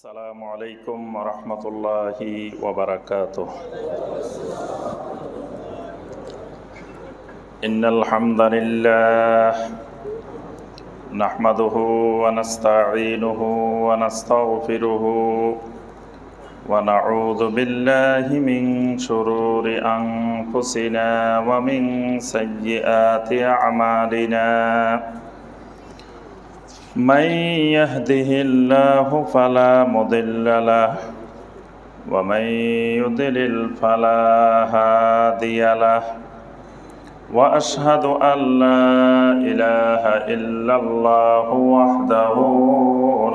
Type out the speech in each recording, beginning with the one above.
আসসালামু আলাইকুম ওয়া রাহমাতুল্লাহি ওয়া বারাকাতুহু। ইন্নাল হামদালিল্লাহ নাহমাদুহু ওয়া নাস্তাঈনুহু ওয়া নাস্তাগফিরুহু ওয়া নাউযু বিল্লাহি মিন শুরুরি আনফুসিনা ওয়া মিন সাইয়্যিআতি আ'মালিনা। من يهده الله فلا مضل له ومن يضلل فلا هادي له وأشهد أن لا إله إلا الله وحده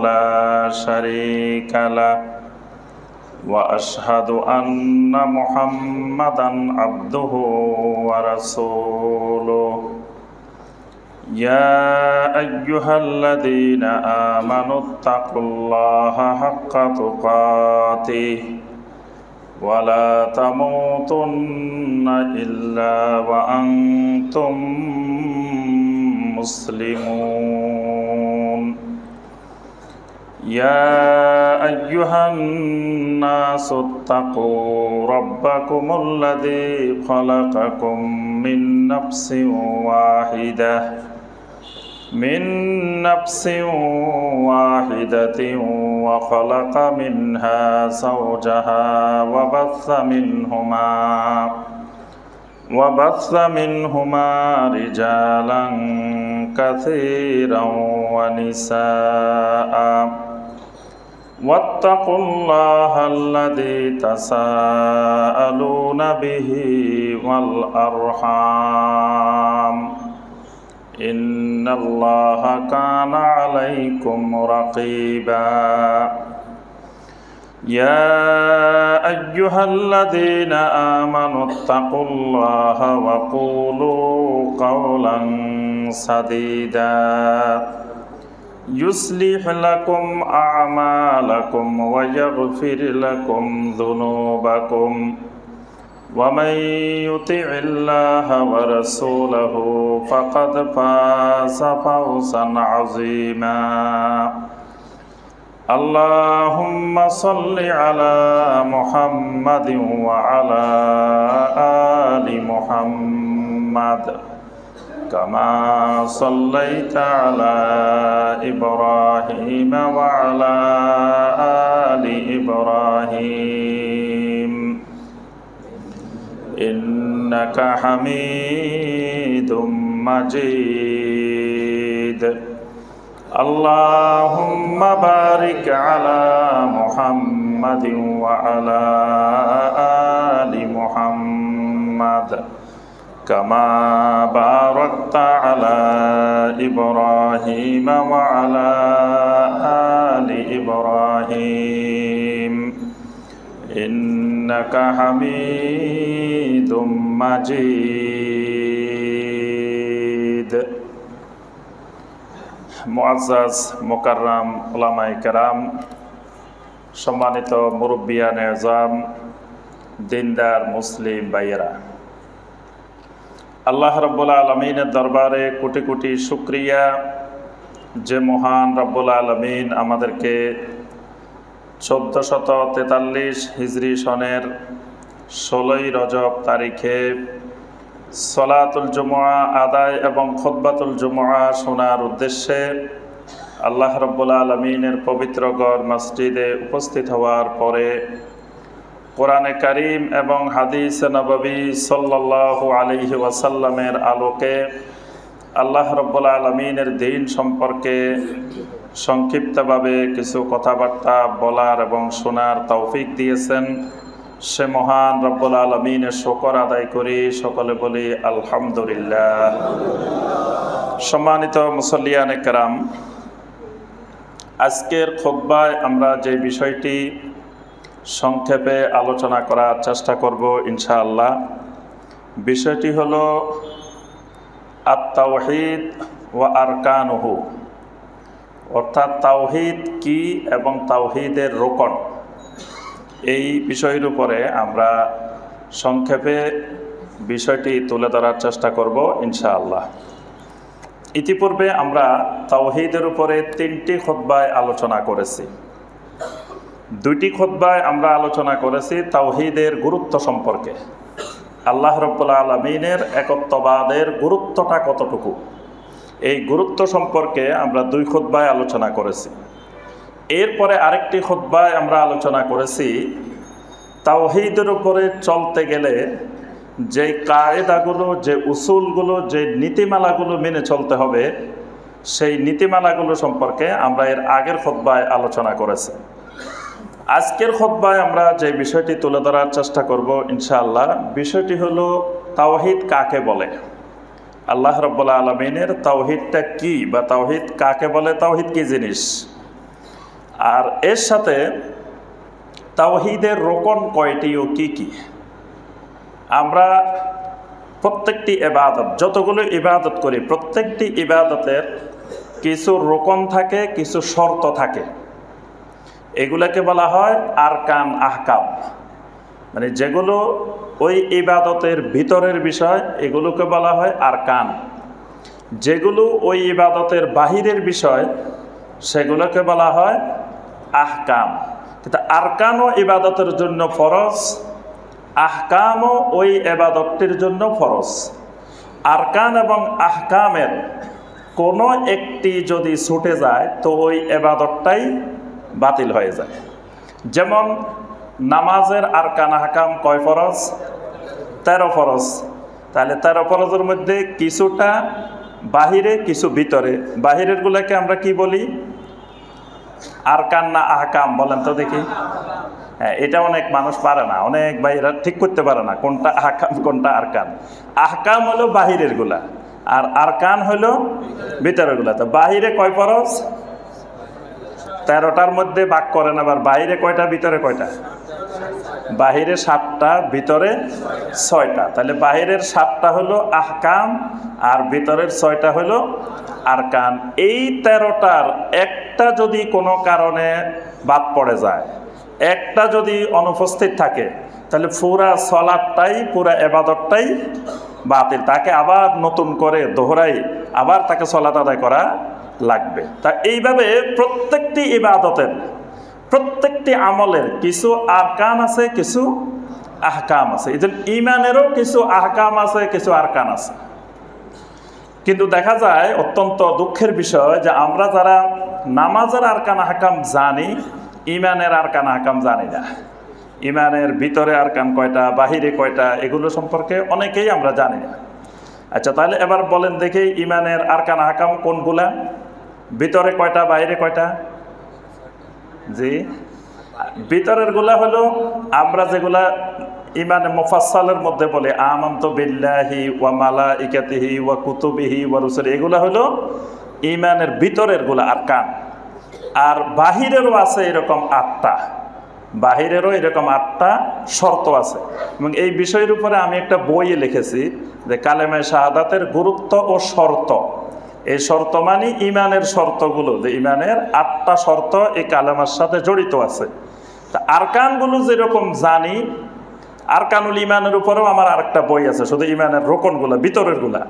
لا شريك له وأشهد أن محمدا عبده ورسوله يا أيها الذين آمنوا اتقوا الله حق تقاته ولا تموتن إلا وأنتم مسلمون يا أيها الناس اتقوا ربكم الذي خلقكم من نفس واحدة وخلق منها زوجها وبث منهما رجالا كثيرا ونساء واتقوا الله الذي تساءلون به والأرحام إن الله كان عليكم رقيبا يا أيها الذين آمنوا اتقوا الله وقولوا قولا سديدا يصلح لكم أعمالكم ويغفر لكم ذنوبكم ومن يطع الله ورسوله فقد فاز فوزا عظيما اللهم صل على محمد وعلى آل محمد كما صليت على إبراهيم وعلى آل إبراهيم إنك حميد مجيد اللهم بارك على محمد وعلى آل محمد كما باركت على إبراهيم وعلى آل إبراهيم إنك حميد مجيد মুআজ্জাজ মুকাররাম উলামায়ে কেরাম, সম্মানিত মুরব্বিয়ানে আযম, দিনদার মুসলিম ভাইয়েরা, আল্লাহ রাব্বুল আলামিনের দরবারে কোটি কোটি শুকরিয়া যে মহান রাব্বুল আলামিন আমাদেরকে 1443 হিজরি সনের 16ই রজব তারিখে সলাতুল জুমআ আদায় এবং খুতবাতুল জুমআ শোনার উদ্দেশ্যে আল্লাহ রাব্বুল আলামিনের পবিত্র ঘর মসজিদে উপস্থিত হওয়ার পরে কোরআনে কারীম এবং হাদিস নববী সাল্লাল্লাহু আলাইহি ওয়াসাল্লামের আলোকে আল্লাহ রাব্বুল আলামিনের দ্বীন সম্পর্কে সংক্ষিপ্তভাবে কিছু কথাবার্তা বলার এবং শোনার তৌফিক দিয়েছেন, সে মহান রব্বুল আলামিনের শুকর আদায় করি, সকলে বলি আলহামদুলিল্লাহ। সম্মানিত মুসল্লিয়ানে কেরাম, আজকের খুতবায় আমরা যে বিষয়টি সংক্ষেপে আলোচনা করার চেষ্টা করব ইনশাআল্লাহ, বিষয়টি হলো আত-তাওহীদ ওয়া আরকানুহু, অর্থাৎ তাওহীদ কি এবং তাওহীদের রোকন। এই বিষয়ের উপরে আমরা সংক্ষেপে বিষয়টি তুলে ধরার চেষ্টা করব ইনশাআল্লাহ। ইতিপূর্বে আমরা তাওহীদের উপরে 3টি খুতবায় আলোচনা করেছি। দুইটি খুতবায় আমরা আলোচনা করেছি তাওহীদের গুরুত্ব সম্পর্কে। আল্লাহ রাব্বুল আলামিনের একত্ববাদের গুরুত্বটা কতটুকু, এই গুরুত্ব সম্পর্কে আমরা দুই খুতবায় আলোচনা করেছি। এরপরে আরেকটি খুতবায় আমরা আলোচনা করেছি তাওহীদের উপরে চলতে গেলে যে কায়দাগুলো, যে উসুলগুলো, যে নীতিমালাগুলো মেনে চলতে হবে, সেই নীতিমালাগুলো সম্পর্কে আমরা এর আগের খুতবায় আলোচনা করেছি। আজকের খুতবায় আমরা যে বিষয়টি তুলে ধরার চেষ্টা করব ইনশাআল্লাহ, বিষয়টি হলো তাওহীদ কাকে বলে, আল্লাহ রাব্বুল আলামিনের তাওহীদটা কি, বা তাওহীদ কাকে বলে, তাওহীদ কি জিনিস, আর এর সাথে তাওহীদের রোকন কয়টি ও কি কি। আমরা প্রত্যেকটি ইবাদত, যতগুলো ইবাদত করি, প্রত্যেকটি ইবাদতের কিছু রোকন থাকে, কিছু শর্ত থাকে। এগুলোকে বলা হয় আরকান আহকাম, মানে যেগুলো ওই ইবাদতের ভিতরের বিষয়, এগুলোকে বলা হয় আরকান। যেগুলো ওই ইবাদতের বাহিরের বিষয়, সেগুলোকে বলা হয় আহকাম। কিন্তু আরকানও ইবাদতের জন্য ফরজ, আহকামও ওই ইবাদতটির জন্য ফরজ। আরকান এবং আহকামের কোনো একটি যদি ছুটে যায় তো ওই ইবাদতটাই বাতিল হয়ে যায়। যেমন নামাজের আরকান আহকাম কয় ফরজ? 13 ফরজ। তাহলে 13 ফরজের মধ্যে কিছুটা বাহিরে, কিছু ভিতরে। বাহিরের গুলাকে আমরা কি বলি? আরকান না আহকাম? বলেন তো দেখি। হ্যাঁ, এটা অনেক মানুষ পারে না, অনেক ভাইরা ঠিক করতে পারে না কোনটা আহকাম কোনটা আরকান। আহকাম হলো বাহিরের গুলা, আর আরকান হলো ভিতরের গুলা। তো বাহিরে কয় ফরজ? 13টার মধ্যে ভাগ করেন। আবার বাহিরে কয়টা, ভিতরে কয়টা? বাহিরে 7টা, ভিতরে 6টা। তাহলে বাহিরের 7টা হলো আহকাম, আর ভিতরের 6টা হলো আরকান। এই 13টার একটা যদি কোনো কারণে বাদ পড়ে যায়, একটা যদি অনুপস্থিত থাকে, তাহলে পুরা সালাতটাই, পুরা ইবাদতটাই বাতিল। তাকে আবার নতুন করে দোহরাই আবার তাকে সালাত আদায় করা লাগবে। তা এইভাবে প্রত্যেকটি ইবাদতের, প্রত্যেকটি আমলের কিছু আরকান আছে, কিছু আহকাম আছে। এই জন্য ঈমানেরও কিছু আহকাম আছে, কিছু আরকান আছে। কিন্তু দেখা যায় অত্যন্ত দুঃখের বিষয় যে আমরা যারা নামাজের আরকান আহকাম জানি, ঈমানের আরকান আহকাম জানি না। ঈমানের ভিতরে আরকান কয়টা, বাহিরে কয়টা, এগুলো সম্পর্কে অনেকেই আমরা জানি না। আচ্ছা, তাহলে এবার বলেন দেখি ঈমানের আরকান আহকাম কোনগুলা? ভিতরে কয়টা, বাইরে কয়টা? জি, ভিতরের গুলা হলো আমরা যেগুলা ইমানে মুফাসসালের মধ্যে বলে আমানতু বিল্লাহি ওয়া মালাইকাতিহি ওয়া কুতুবিহি ওয়া রুসুলিহি, এগুলা হলো ইমানের ভিতরের গুলা আরকান। আর বাহিরেরও আছে এরকম 8টা, বাহিরেরও এরকম 8টা শর্ত আছে। এবং এই বিষয়ের উপরে আমি একটা বইয়ে লিখেছি যে কালেমায়ে শাহাদাতের গুরুত্ব ও শর্ত। এই শর্ত মানে ইমানের শর্তগুলো, যে ইমানের 8টা শর্ত এই কালেমার সাথে জড়িত আছে। তা আরকানগুলো যেরকম জানি, আরকানুল ইমানের উপরেও আমার আরেকটা বই আছে শুধু ইমানের রোকনগুলা, ভিতরের গুলা।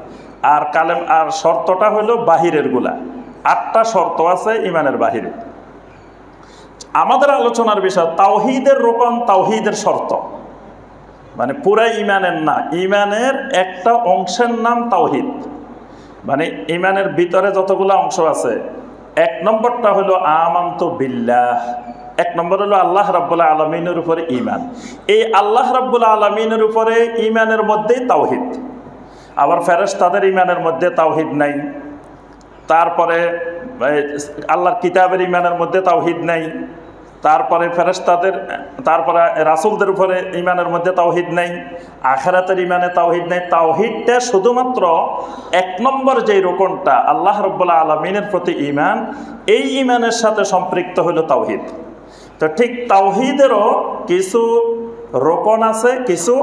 আর আর শর্তটা হলো বাহিরের গুলা। 8টা শর্ত আছে ইমানের বাহিরে। আমাদের আলোচনার বিষয় তাওহীদের রোকন, তাওহীদের শর্ত, মানে পুরা ইমানের না, ইমানের একটা অংশের নাম তাওহীদ। মানে ইমানের ভিতরে যতগুলো অংশ আছে, 1 নম্বরটা হলো আমানতু বিল্লাহ। 1 নম্বর হলো আল্লাহ রাব্বুল আলামিনের উপরে ঈমান। এই আল্লাহ রাব্বুল আলামিনের উপরে ঈমানের মধ্যেই তাওহীদ। আবার ফেরেশতাদের ঈমানের মধ্যে তাওহীদ নাই। তারপরে আল্লাহর কিতাবের ঈমানের মধ্যে তাওহীদ নাই। তারপরে ফেরেশতাদের, তারপরে রাসূলদের উপরে ঈমানের মধ্যে তাওহীদ নাই। আখিরাতের ঈমানে তাওহীদ নাই। তাওহীদটা শুধুমাত্র 1 নম্বর যেই রোকনটা আল্লাহ রাব্বুল আলামিনের প্রতি ঈমান, এই ঈমানের সাথে সম্পৃক্ত হলো তাওহীদ। তো ঠিক তাওহীদেরও কিছু রোকন আছে, কিছু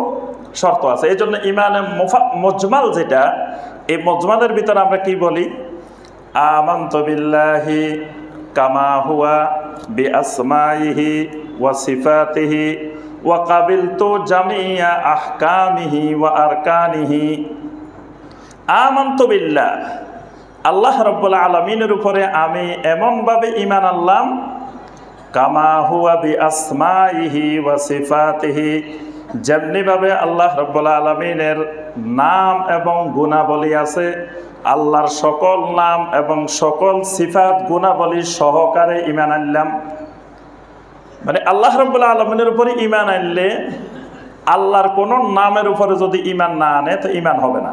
শর্ত আছে। এই জন্য ঈমানে মুজমাল যেটা, এই মুজমালের ভিতরে আমরা কি বলি? আমানতু বিল্লাহি কামা হুয়া বিআসমাইহি ওয়া সিফাতিহি ওয়া কাবিলতু জামিয়া আহকামিহি ওয়া আরকানিহি। আমানতু বিল্লাহ, আল্লাহ রাব্বুল আলামিনের উপরে আমি এমনভাবে ঈমান আনলাম, কামা হুয়া বিআসমাইহি ওয়া সিফাতিহি, যেমনিভাবে আল্লাহ রাব্বুল আলামিনের নাম এবং গুণাবলী আছে, আল্লাহর সকল নাম এবং সকল সিফাত গুণাবলী সহকারে ঈমান আনলাম। মানে আল্লাহ রাব্বুল আলামিনের উপরে ঈমান আনলে আল্লাহর কোনো নামের উপরে যদি ঈমান না আনে তো ঈমান হবে না।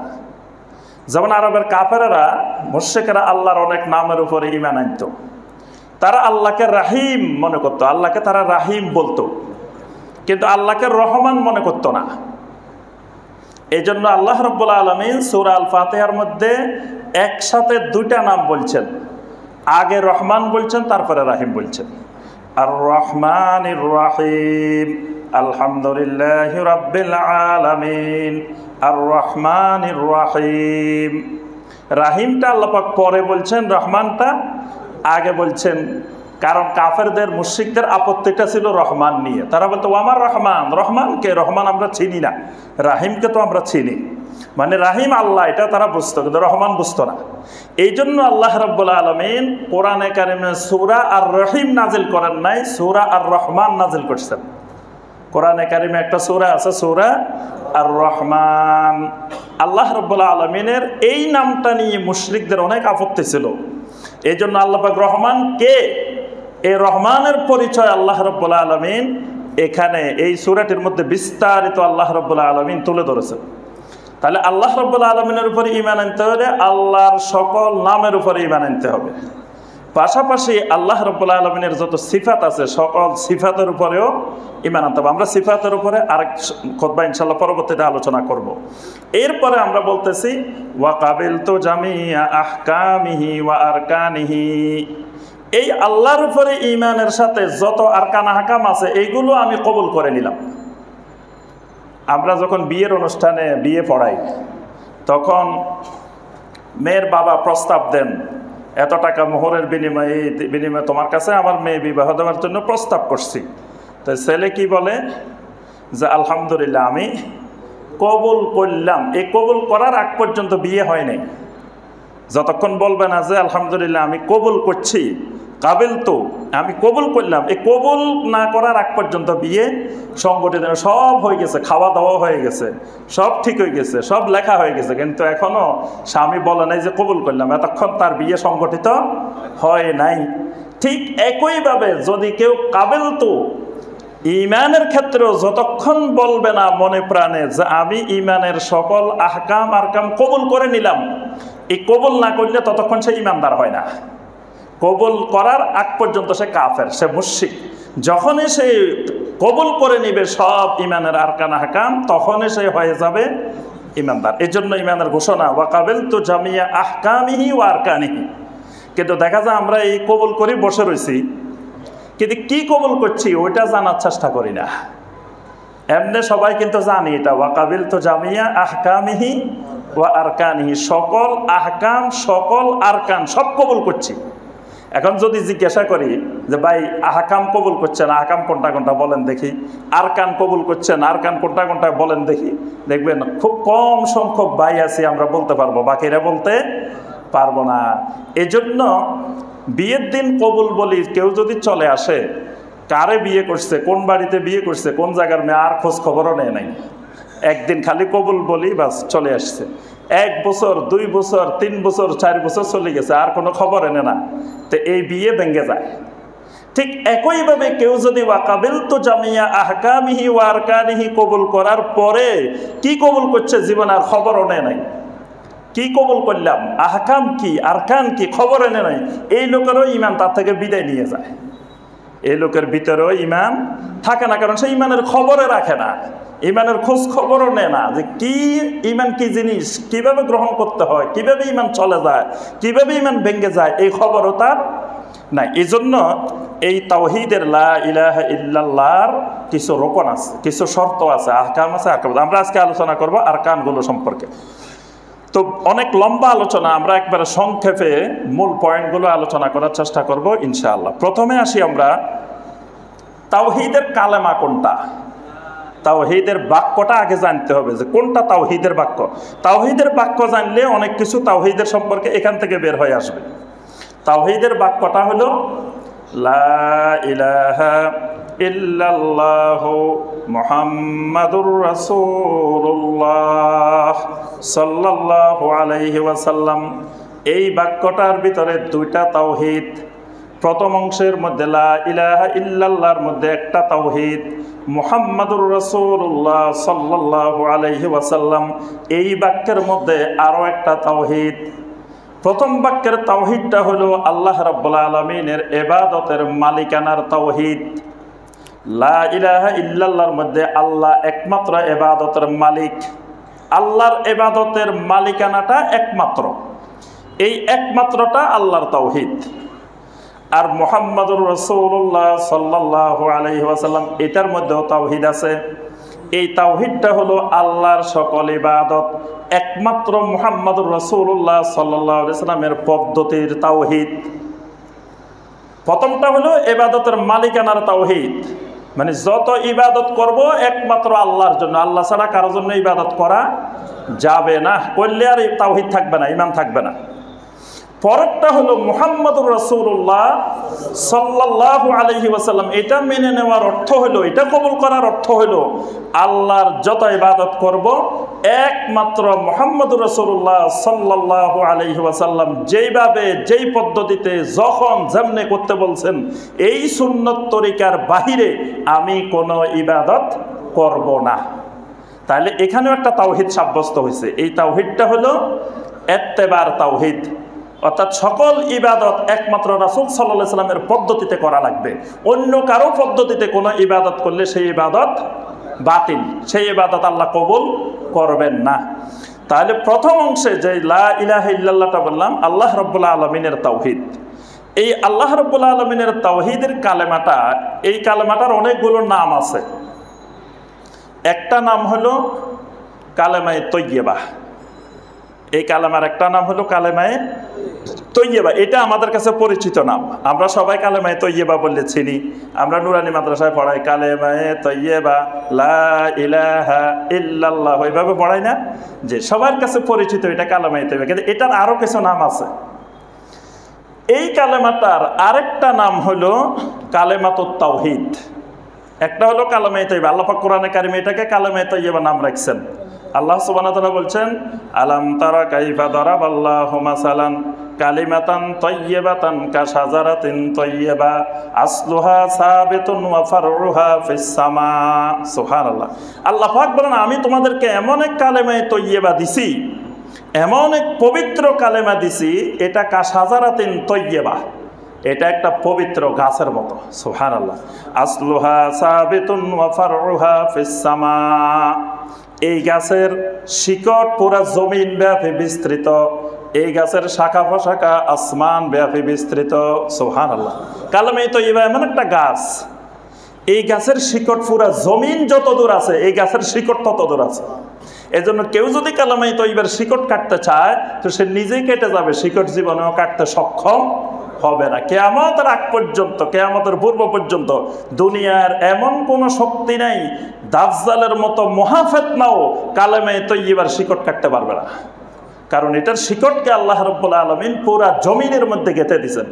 যেমন আরবের কাফেরেরা, মুশরিকেরা আল্লাহর অনেক নামের উপরে ঈমান আনতো। তারা আল্লাহকে রাহিম মনে করতো, আল্লাহকে তারা রাহিম বলতো, কিন্তু আল্লাহকে রহমান মনে করতো না। এই জন্য আল্লাহ রাব্বুল আলামিন সূরা আল ফাতিহার মধ্যে একসাথে দুইটা নাম বলছেন, আগে রহমান বলছেন, তারপরে রাহিম বলছেন। আর রহমানির রাহিম, আলহামদুলিল্লাহি রাব্বিল আলামিন, আর রহমানির রাহিম। রাহিমটা আল্লাহ পাক পরে বলছেন, রহমানটা আগে বলছেন। কারণ কাফেরদের মুশরিকদের আপত্তিটা ছিল রহমান নিয়ে। তারা বলতো আমার রহমান, রহমানকে, রহমান আমরা চিনি না, রাহিমকে তো আমরা চিনি। মানে রাহিম আল্লাহ, এটা তারা বুঝতো, কিন্তু রহমান বুঝতো না। এই জন্য আল্লাহ রাব্বুল আলামিন কোরআনে কারিমে সূরা আর রহিম নাজিল করেন নাই, সূরা আর রহমান নাজিল করছেন। কোরআনে কারিমে একটা সূরা আছে, সূরা আর রহমান। আল্লাহ রাব্বুল আলামিনের এই নামটা নিয়ে মুশরিকদের অনেক আপত্তি ছিল। এই জন্য আল্লাহ পাক রহমান কে, এই রহমানের পরিচয় আল্লাহ রাব্বুল আলামিন এখানে এই সূরাটির মধ্যে বিস্তারিত আল্লাহ রাব্বুল আলামিন তুলে ধরেছেন। তাহলে আল্লাহ রাব্বুল আলামিনের উপরে ঈমান আনতে হলে আল্লাহর সকল নামের উপরে ঈমান আনতে হবে। পাশাপাশি আল্লাহ রাব্বুল আলামিনের যত সিফাত আছে সকল সিফাতের উপরেও ঈমান আনতে হবে। আমরা সিফাতের উপরে আরেক খুতবা ইনশাআল্লাহ পরবর্তীতে আলোচনা করব। এরপরে আমরা বলতেছি ওয়া কাবিলতু জামিয়া আহকামিহি ওয়া আরকানিহি, এই আল্লাহর উপরে ঈমানের সাথে যত আরকান আহকাম আছে এইগুলো আমি কবুল করে নিলাম। আমরা যখন বিয়ের অনুষ্ঠানে বিয়ে পড়াই, তখন মেয়ের বাবা প্রস্তাব দেন, এত টাকা মোহরের বিনিময়ে তোমার কাছে আমার মেয়ে বিবাহ দেওয়ার জন্য প্রস্তাব করছি। তো ছেলে কি বলে যে আলহামদুলিল্লাহ আমি কবুল করলাম। এই কবুল করার আগ পর্যন্ত বিয়ে হয় নাই। যতক্ষণ বলবে না যে আলহামদুলিল্লাহ আমি কবুল করছি, কাবিল তো আমি কবুল করলাম, এই কবুল না করার আগ পর্যন্ত বিয়ে সংগঠিত সব হয়ে গেছে, খাওয়া দাওয়া হয়ে গেছে, সব ঠিক হয়ে গেছে, সব লেখা হয়ে গেছে, কিন্তু এখনো স্বামী বলে নাই যে কবুল করলাম, এতক্ষণ তার বিয়ে সংগঠিত হয় নাই। ঠিক একইভাবে যদি কেউ কাবিল তো ঈমানের ক্ষেত্রেও যতক্ষণ বলবে না মনে প্রাণে যে আমি ঈমানের সকল আহকাম আরকাম কবুল করে নিলাম, এই কবুল না করলে ততক্ষণ সে ঈমানদার হয় না। কবুল করার আগ পর্যন্ত সে কাফের, সে মুশরিক। যখনই সে কবুল করে নিবে সব ঈমানের আরকান আহকাম, তখনই সে হয়ে যাবে ঈমানদার। এই জন্য ঈমানের ঘোষণা ওয়া কাবিলতু জামিয়া আহকামিহি ওয়া আরকানিহি। কিন্তু দেখা যায় আমরা এই কবুল করে বসে রয়েছি, কিন্তু কি কবুল করছি ওইটা জানার চেষ্টা করি না। এমনি সবাই কিন্তু জানি এটা ওয়া কাবিলতু জামিয়া আহকামিহি ওয়া আরকানিহি, সকল আহকাম সকল আরকান সব কবুল করছি। এখন যদি জিজ্ঞাসা করি যে ভাই আহকাম কবুল করছেন, আহকাম কোনটা কোনটা বলেন দেখি, আরকান কবুল করছেন, আরকান কোনটা কোনটা বলেন দেখি, দেখবেন খুব কম সংখ্যক ভাই আছি আমরা বলতে পারবো, বাকিরা বলতে পারবো না। এজন্য বিয়ের দিন কবুল বলি কেউ যদি চলে আসে, কারে বিয়ে করছে, কোন বাড়িতে বিয়ে করছে, কোন জায়গার মেয়ে, আর খোঁজ খবরও নেয় নাই। একদিন খালি কবুল বলি বাস চলে আসছে। 1 বছর 2 বছর 3 বছর 4 বছর চলে গেছে, আর কোনো খবর এনে না, তো এই বিয়ে ভেঙে যায়। ঠিক একইভাবে কেউ যদি ওয়া কাবিলতু জামিয়া আহকামিহি ওয়া আরকানিহি কবুল করার পরে কি কবুল করছে জীবন আর খবরও নেয় নাই, কি কবুল করলাম, আহকাম কি, আরকান কি, খবর এনে নাই, এই লোকেরও ঈমান তার থেকে বিদায় নিয়ে যায়। এই লোকের ভিতরেও ঈমান থাকে না, কারণ সে ঈমানের খবরে রাখে না, ঈমানের খোঁজ খবরও নেয় না যে কি ঈমান কি জিনিস, কিভাবে গ্রহণ করতে হয়, কিভাবে ঈমান চলে যায়, কিভাবে ঈমান ভেঙে যায়, এই খবরও তার নাই। এই জন্য এই তাওহীদের লা ইলাহা ইল্লাল্লাহর কিছু রোকন আছে, কিছু শর্ত আছে, আহকাম আছে, আহকাম। আমরা আজকে আলোচনা করব আরকানগুলো সম্পর্কে। তো অনেক লম্বা আলোচনা, আমরা একবারে সংক্ষেপে মূল পয়েন্টগুলো আলোচনা করার চেষ্টা করব ইনশাআল্লাহ। প্রথমে আসি আমরা তাওহীদের কালেমা কোনটা, তাওহীদের বাক্যটা আগে জানতে হবে যে কোনটা তাওহীদের বাক্য। তাওহীদের বাক্য জানলে অনেক কিছু তাওহীদের সম্পর্কে এখান থেকে বের হয়ে আসবে। তাওহীদের বাক্যটা হলো লা ইলাহা ইল্লাল্লাহু মুহাম্মাদুর রাসূলুল্লাহ সাল্লাল্লাহু আলাইহি ওয়াসাল্লাম। এই বাক্যটার ভিতরে দুইটা তাওহীদ। প্রথম অংশের মধ্যে লা ইলাহা ইল্লাল্লাহর মধ্যে একটা তাওহীদ, মুহাম্মাদুর রাসূলুল্লাহ সাল্লাল্লাহু আলাইহি ওয়াসাল্লাম এই বাক্যের মধ্যে আরো একটা তাওহীদ। প্রথম বাক্যের তাওহীদটা হলো আল্লাহ রাব্বুল আলামিনের ইবাদতের মালিকানার তাওহীদ। লা ইলাহা ইল্লাল্লাহর মধ্যে আল্লাহ একমাত্র ইবাদতের মালিক, আল্লাহর ইবাদতের মালিকানাটা একমাত্র, এই একমাত্রটা আল্লাহর তাওহীদ। আর মুহাম্মাদুর রাসূলুল্লাহ সাল্লাল্লাহু আলাইহি ওয়াসাল্লাম এটার মধ্যেও তাওহীদ আছে। এই তাওহীদটা হলো আল্লাহর সকল ইবাদত একমাত্র মুহাম্মাদুর রাসূলুল্লাহ সাল্লাল্লাহু আলাইহি ওয়াসাল্লামের পদ্ধতির তাওহীদ। প্রথমটা হলো ইবাদতের মালিকানার তাওহীদ, মানে যত ইবাদত করব একমাত্র আল্লাহর জন্য, আল্লাহ ছাড়া কারোর জন্য ইবাদত করা যাবে না, করলে আর তাওহীদ থাকবে না, ঈমান থাকবে না। পরেরটা হলো মুহাম্মাদুর রাসূলুল্লাহ সাল্লাল্লাহু আলাইহি ওয়াসাল্লাম, এটা মেনে নেওয়ার অর্থ হলো, এটা কবুল করার অর্থ হলো আল্লাহর যত ইবাদত করব একমাত্র মুহাম্মাদুর রাসূলুল্লাহ সাল্লাল্লাহু আলাইহি ওয়াসাল্লাম যেইভাবে যেই পদ্ধতিতে যখন যেমনে করতে বলছেন এই সুন্নত তরিকার বাহিরে আমি কোনো ইবাদত করব না। তাহলে এখানেও একটা তাওহীদ সাব্যস্ত হয়েছে। এই তাওহীদটা হলো ইত্তেবার তাওহীদ, অর্থাৎ সকল ইবাদত একমাত্র রাসূল সাল্লাল্লাহু আলাইহি ওয়াসাল্লামের পদ্ধতিতে করা লাগবে। অন্য কারো পদ্ধতিতে কোনো ইবাদত করলে সেই ইবাদত বাতিল, সেই ইবাদত আল্লাহ কবুল করবেন না। তাহলে প্রথম অংশে যে লা ইলাহা ইল্লাল্লাহটা বললাম আল্লাহ রাব্বুল আলামিনের তাওহীদ। এই আল্লাহ রাব্বুল আলামিনের তাওহীদের কালেমাটা, এই কালেমাটার অনেকগুলো নাম আছে। একটা নাম হলো কালেমায়ে তৈয়্যিবা, এই কালেমার একটা নাম হলো কালেমায়ে তৈয়্যিবা। এটা আমাদের কাছে পরিচিত নাম, আমরা সবাই কালেমায়ে তৈয়্যিবা বললে চিনি। আমরা নুরানি মাদ্রাসায় পড়াই কালেমায়ে তৈয়্যিবা লা ইলাহা ইল্লাল্লাহ, এইভাবে পড়াই না, যে সবার কাছে পরিচিত এটা কালেমায়ে তৈয়্যিবা। কিন্তু এটার আরো কিছু নাম আছে। এই কালেমাটার আরেকটা নাম হলো কালেমাতুত তাওহীদ। একটা হলো কালেমায়ে তৈয়্যিবা, আল্লাহ পাক কোরআনে কারিমে এটাকে কালেমায়ে তৈয়্যিবা নাম রাখছেন। আল্লাহ সুবহানাহু ওয়া তাআলা বলছেন আলাম তারা কাইফা দারাবাল্লাহু মাসালান কালিমাতান তাইয়্যিবাতান কাশাজারাতিন তাইয়্যিবা আসলুহা সাবিতুন ওয়া ফারউহা ফিস সামা। সুবহানাল্লাহ। আল্লাহ পাক বলেন আমি তোমাদেরকে এমন এক কালেমায়ে তৈয়্যিবা দিছি, এমন এক পবিত্র কালেমা দিছি, এটা কাশাজারাতিন তাইয়্যিবা, এটা একটা পবিত্র গাছের মতো। সুবহানাল্লাহ। আসলুহা সাবিতুন ওয়া ফারউহা ফিস সামা, এই গাছের শিকড় পুরা জমিন ব্যাপী বিস্তৃত, এই গাছের শাখা প্রশাখা আসমান ব্যাপী বিস্তৃত। সুবহানাল্লাহ। কালেমায়ে তৈয়্যিবা এমন একটা গাছ, এই গাছের শিকড় পুরা জমিন যত দূর আছে এই গাছের শিকড় তত দূর আছে। এজন্য কেউ যদি কালেমায়ে তৈয়্যিবার শিকড় কাটতে চায় তো সে নিজেই কেটে যাবে, শিকড় জীবনেও কাটতে সক্ষম হবে না। কিয়ামতের আগ পর্যন্ত, কিয়ামতের পূর্ব পর্যন্ত দুনিয়ার এমন কোনো শক্তি নাই, দাজ্জালের মতো মহাফিতনাও কালেমায়ে তৈয়্যিবার শিকড় কাটতে পারবে না। কারণ এটার শিকড়কে আল্লাহ রাব্বুল আলামিন পুরা জমিনের মধ্যে গেঁথে দিয়েছেন,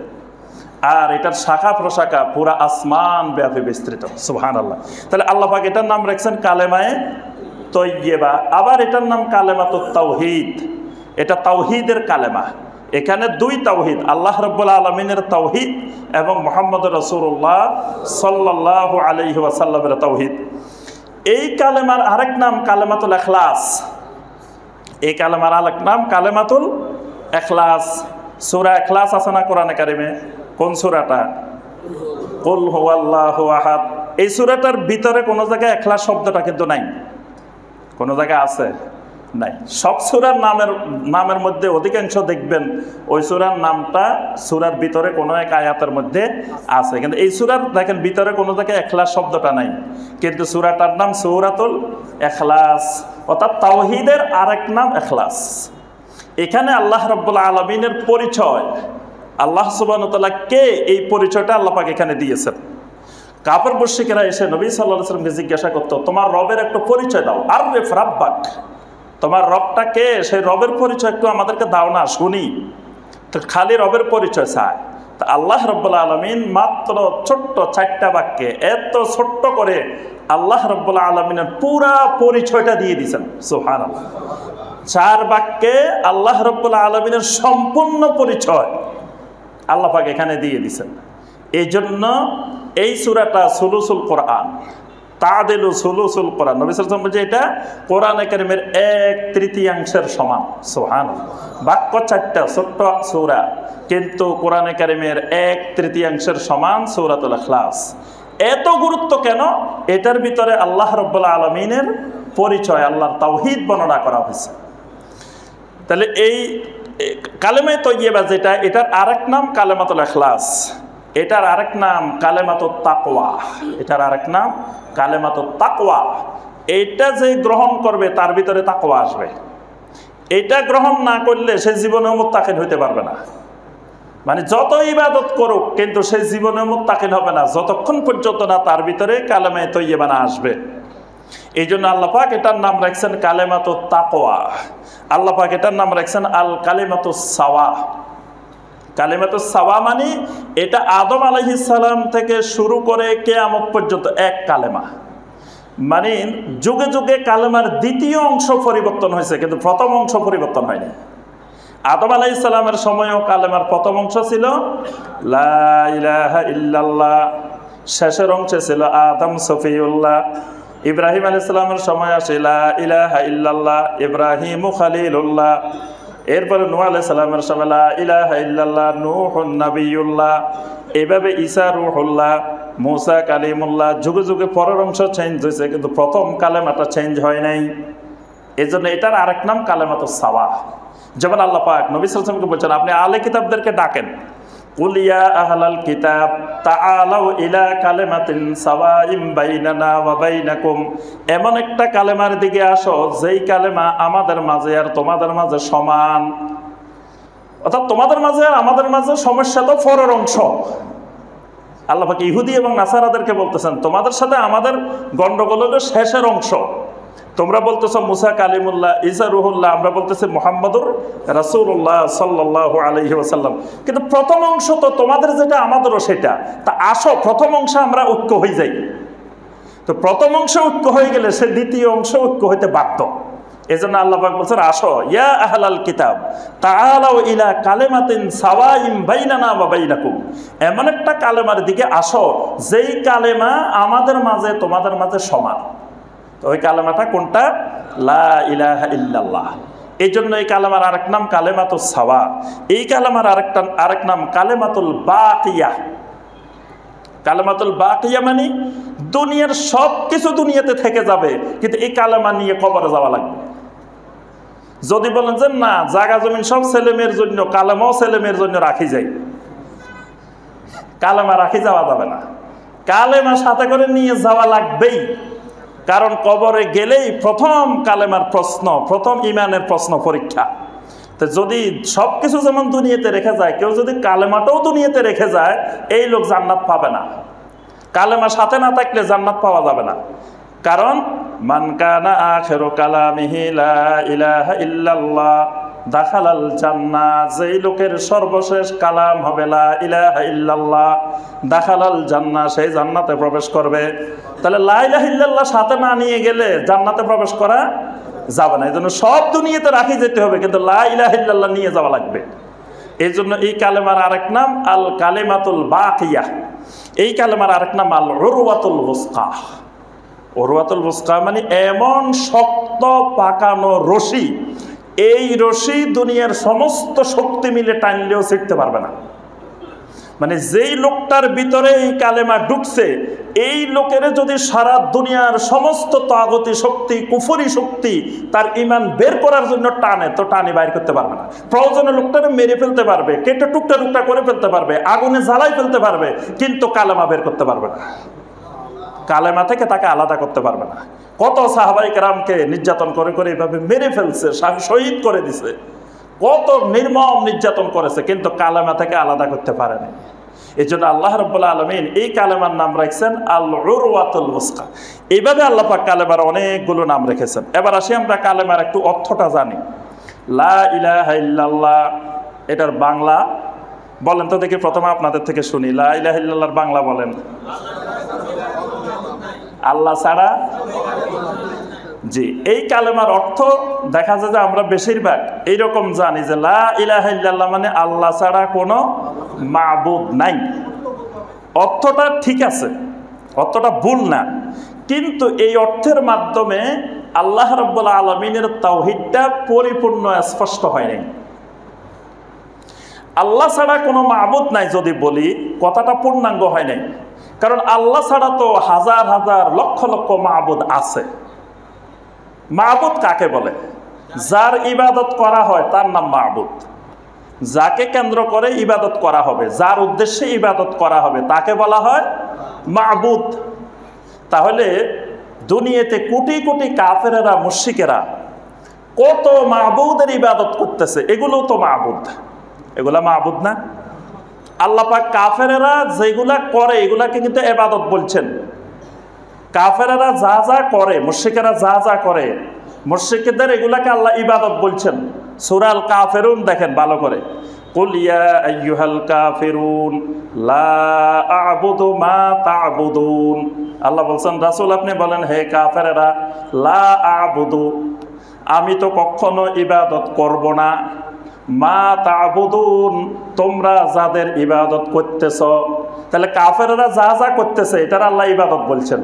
আর এটার শাখা প্রশাখা পুরা আসমান ব্যাপী বিস্তৃত। সুবহানাল্লাহ। তাহলে আল্লাহ পাক এটার নাম রাখছেন কালেমায়ে তৈয়্যিবা। আবার এটার নাম কালেমাতুত তাওহীদ, এটা তাওহীদের কালেমা। এখানে দুই তাওহীদ, আল্লাহ রাব্বুল আলামিনের তাওহীদ এবং মুহাম্মদুর রাসূলুল্লাহ সাল্লাল্লাহু আলাইহি ওয়াসাল্লামের তাওহীদ। এই কালেমার আরেক নাম কালেমাতুল ইখলাস। এই কালেমার আরেক নাম কালেমাতুল ইখলাস। সূরা ইখলাস আছে না কোরআনে কারিমে? কোন সূরাটা? কুল হুয়াল্লাহু আহাদ। এই সূরাটার ভিতরে কোনো জায়গায় ইখলাস শব্দটা কিন্তু নাই। কোনো জায়গায় আছে? নাই। সব সূরার নামের মধ্যে অধিকাংশ দেখবেন ওই সূরার নামটা সূরার ভিতরে কোনো এক আয়াতের মধ্যে আছে, কিন্তু এই সূরার দেখেন ভিতরে কোনো জায়গায় ইখলাস শব্দটা নাই, কিন্তু সূরাটার নাম সূরাতুল ইখলাস, অর্থাৎ তাওহীদের আরেক নাম ইখলাস। এখানে আল্লাহ রাব্বুল আলামিনের পরিচয়, আল্লাহ সুবহানাহু ওয়া তাআলা কে, এই পরিচয়টা আল্লাহ পাক এখানে দিয়েছেন। কাফের মুশরিকরা এসে নবী সাল্লাল্লাহু আলাইহি ওয়াসাল্লামকে জিজ্ঞাসা করতো তোমার রবের একটু পরিচয় দাও, আররিফ রাব্বাক, তোমার রবটা কে, সেই রবের পরিচয় একটু আমাদেরকে দাও না শুনি। তো খালি রবের পরিচয় চায়। আল্লাহ রাব্বুল আলামিন মাত্র ছোট্ট 4টা বাক্যে এত ছোট্ট করে আল্লাহ রাব্বুল আলামিনের পুরা পরিচয়টা দিয়ে দিয়েছেন। সুবহানাল্লাহ। 4 বাক্যে আল্লাহ রাব্বুল আলামিনের সম্পূর্ণ পরিচয় আল্লাহ পাক এখানে দিয়ে দিয়েছেন। এই জন্য এই সূরাটা সুলুসুল কোরআন, তাদেলু সুলুসুল কোরআন। নবী সাল্লাল্লাহু আলাইহি ওয়াসাল্লাম বলেন এটা কোরআনে কারীমের 1/3 সমান। সুবহানাল্লাহ। বাক্য 4টা ছোট্ট সূরা, কিন্তু কোরআনে কারীমের 1/3 সমান সূরাতুল ইখলাস। এত গুরুত্ব কেন? এটার ভিতরে আল্লাহ রাব্বুল আলামিনের পরিচয়, আল্লাহর তাওহীদ বর্ণনা করা হয়েছে। তাহলে এই কালেমে তৈয়্যিবা যেটা, এটার আরেক নাম কালেমাতুল ইখলাস, এটার আরেক নাম কালেমাতুত তাকওয়া, এটার আরেক নাম কালেমাতুত তাকওয়া। এইটা যে গ্রহণ করবে তার ভিতরে তাকওয়া আসবে। এটা গ্রহণ না করলে সে জীবনেও মুত্তাকিন হইতে পারবে না। মানে যত ইবাদত করুক কিন্তু সে জীবনেও মুত্তাকিন হবে না যতক্ষণ পর্যন্ত না তার ভিতরে কালেমে তৈয়্যিবা না আসবে। এই জন্য আল্লাহ পাক এটার নাম রাখছেন কালেমাতুত তাকওয়া। আল্লাহ পাক এটার নাম রাখছেন আল কালিমাতুস সাওয়া। কালিমাতুস সাওয়া মানে এটা আদম আলাইহিস সালাম থেকে শুরু করে কিয়ামত পর্যন্ত এক কালেমা। মানে যুগে যুগে কালেমার দ্বিতীয় অংশ পরিবর্তন হয়েছে, কিন্তু প্রথম অংশ পরিবর্তন হয়নি। আদম আলাইহিস সালামের সময়ও কালেমার প্রথম অংশ ছিল লা ইলাহা ইল্লাল্লাহ, শেষের অংশে ছিল আদম সফিউল্লাহ। ইব্রাহিম আলাইহিস সালামের সময় আসে লা ইলাহা ইল্লাল্লাহ, ইব্রাহিম খলিলুল্লাহ। এরপরে নূহ আলাইহিস সালামের সময় লা ইলাহা ইল্লাল্লাহ, নূহুন নবিয়ুল্লাহ। এইভাবে ঈসা রূহুল্লাহ, মুসা কালিমুল্লাহ। যুগে যুগে পরের অংশ চেঞ্জ হয়েছে, কিন্তু প্রথম কালেমাটা চেঞ্জ হয় নাই। এই জন্য এটার আরেক নাম কালেমাতুস সাওয়া। যেমন আল্লাহ পাক নবী সাল্লাল্লাহু আলাইহি ওয়াসাল্লামকে বলছেন, আপনি আহলে কিতাবদেরকে ডাকেন, কুল ইয়া আহলাল কিতাব তাআলাউ ইলা কালিমাতিন সাওয়াইম বাইনানা ওয়া বাইনাকুম। এমন একটা কালেমার দিকে আসো যেই কালেমা আমাদের মাঝে আর তোমাদের মাঝে সমান। অর্থাৎ তোমাদের মাঝে আর আমাদের মাঝে সমস্যা তো পরের অংশ। আল্লাহ পাক ইহুদি এবং নাসারাদেরকে বলতেছেন, তোমাদের সাথে আমাদের গন্ডগোল হলো শেষের অংশ। তোমরা বলতেছো মুসা কালিমুল্লাহ, ঈসা রুহুল্লাহ, আমরা বলতেছি মুহাম্মাদুর রাসূলুল্লাহ সাল্লাল্লাহু আলাইহি ওয়াসাল্লাম। কিন্তু প্রথম অংশ তো তোমাদের যেটা আমাদেরও সেটা। তা আসো প্রথম অংশে আমরা ঐক্য হয়ে যাই। তো প্রথম অংশ ঐক্য হয়ে গেলে সে দ্বিতীয় অংশ ঐক্য হইতে বাধ্য। এজন্য আল্লাহ পাক বলছেন, আসো ইয়া আহলাল কিতাব তাআলাউ ইলা কালিমাতিন সাওয়াইম বাইনানা ওয়া বাইনাকুম। এমন একটা কালেমার দিকে আসো যেই কালেমা আমাদের মাঝে তোমাদের মাঝে সমান। তো ওই কালেমাটা কোনটা? লা ইলাহা ইল্লাল্লাহ। এই জন্য এই কালেমার আরেক নাম কালেমাতুস সাওয়া। এই কালেমার আরেক নাম কালেমাতুল বাকিয়া। কালেমাতুল বাকিয়া মানে দুনিয়ার সব কিছু দুনিয়াতে থেকে যাবে, কিন্তু এই কালেমা নিয়ে কবরে যাওয়া লাগবে। যদি বলেন যে না, জায়গা জমিন সব ছেলেমেয়ের জন্য, কালেমাও ছেলেমেয়ের জন্য রাখি যাই, কালেমা রাখি যাওয়া যাবে না। কালেমা সাথে করে নিয়ে যাওয়া লাগবেই। কারণ কবরে গেলেই প্রথম কালেমার প্রশ্ন, প্রথম ইমানের প্রশ্ন পরীক্ষা। তো যদি সব কিছু যেমন দুনিয়াতে রেখে যায়, কেউ যদি কালেমাটাও দুনিয়াতে রেখে যায়, এই লোক জান্নাত পাবে না। কালেমা সাথে না থাকলে জান্নাত পাওয়া যাবে না। কারণ মান কানা আখিরু কালামিহি লা ইলাহা ইল্লাল্লাহ দাখালাল জান্নাহ। যেই লোকের সর্বশেষ কালাম হবে লা ইলাহা ইল্লাল্লাহ দাখালাল জান্নাহ, সেই জান্নাতে প্রবেশ করবে। তাহলে লা ইলাহা ইল্লাল্লাহ সাথে না নিয়ে গেলে জান্নাতে প্রবেশ করা যাবে না। এই জন্য সব দুনিয়াতে রাখি যেতে হবে, কিন্তু লা ইলাহা ইল্লাল্লাহ নিয়ে যাওয়া লাগবে। এই জন্য এই কালেমার আরেক নাম আল কালিমাতুল বাকিয়া। এই কালেমার আরেক নাম আল উরওয়াতুল ওয়াসকা। উরওয়াতুল ওয়াসকা মানে এমন শক্ত পাকানো রশি, এই রশি দুনিয়ার সমস্ত শক্তি মিলে টানলেও ছিঁড়তে পারবে না। মানে যেই লোকটার ভিতরে এই কালেমা ঢুকছে, এই লোকের যদি সারা দুনিয়ার সমস্ত তাগুতি শক্তি, কুফরি শক্তি তার ঈমান বের করার জন্য টানে, তো টানি বাইর করতে পারবে না। প্রয়োজনে লোকটাকে মেরে ফেলতে পারবে, কেটে টুকটা টুকটা করে ফেলতে পারবে, আগুনে জ্বালাই ফেলতে পারবে, কিন্তু কালেমা বের করতে পারবে না। কালেমা থেকে তাকে আলাদা করতে পারবে না। কত সাহাবায়ে কেরামকে নির্যাতন করে করে এইভাবে মেরে ফেলছে, শহীদ করে দিছে, কত নির্মম নির্যাতন করেছে, কিন্তু কালেমা থেকে আলাদা করতে পারেনি। এই জন্য আল্লাহ রাব্বুল আলামিন এই কালেমার নাম রাখছেন আল উরওয়াতুল ওয়াসকা। এইভাবে আল্লাহ পাক কালেমার অনেকগুলো নাম রেখেছেন। এবার আসি আমরা কালেমার একটু অর্থটা জানি। লা ইলাহা ইল্লাল্লাহ এটার বাংলা বলেন তো দেখি, প্রথমে আপনাদের থেকে শুনি। লা ইলাহা ইল্লাল্লাহর বাংলা বলেন। আল্লাহ ছাড়া। জি, এই কালেমার অর্থ দেখা যায় যে আমরা বেশিরভাগ এইরকম জানি যে লা ইলাহা ইল্লাল্লাহ মানে আল্লাহ ছাড়া কোনো মাবুদ নাই। অর্থটা ঠিক আছে, অর্থটা ভুল না, কিন্তু এই অর্থের মাধ্যমে আল্লাহ রাব্বুল আলামিনের তাওহীদটা পরিপূর্ণ স্পষ্ট হয় নাই। আল্লাহ ছাড়া কোনো মাবুদ নাই যদি বলি, কথাটা পূর্ণাঙ্গ হয় নাই। কারণ আল্লাহ ছাড়া তো হাজার হাজার লক্ষ লক্ষ মাবুদ আছে। মাবুদ কাকে বলে? যার ইবাদত করা হয় তার নাম মাবুদ। যাকে কেন্দ্র করে ইবাদত করা হবে, যার উদ্দেশ্যে ইবাদত করা হবে, তাকে বলা হয় মাবুদ। তাহলে দুনিয়াতে কোটি কোটি কাফেরেরা, মুশরিকেরা কত মাবুদের ইবাদত করতেছে, এগুলো তো মাবুদ। এগুলা মাবুদ না? আল্লাহ পাক কাফেরেরা যেগুলা করে এগুলাকে কিন্তু ইবাদত বলছেন। কাফেরেরা যা যা করে, মুশরিকেরা যা যা করে, মুশরিকদের এগুলাকে আল্লাহ ইবাদত বলছেন। সূরা আল কাফিরুন দেখেন ভালো করে, কুল ইয়া আইয়ুহাল কাফিরুন লা আ'বুদু মা তা'বুদুন। আল্লাহ বলছেন রাসূল আপনি বলেন, হে কাফেরেরা, লা আ'বুদু আমি তো কখনো ইবাদত করব না, মা তা'বুদুন তোমরা যাদের ইবাদত করতেছ। তাহলে কাফেরেরা যা যা করতেছে এটার আল্লাহ ইবাদত বলছেন।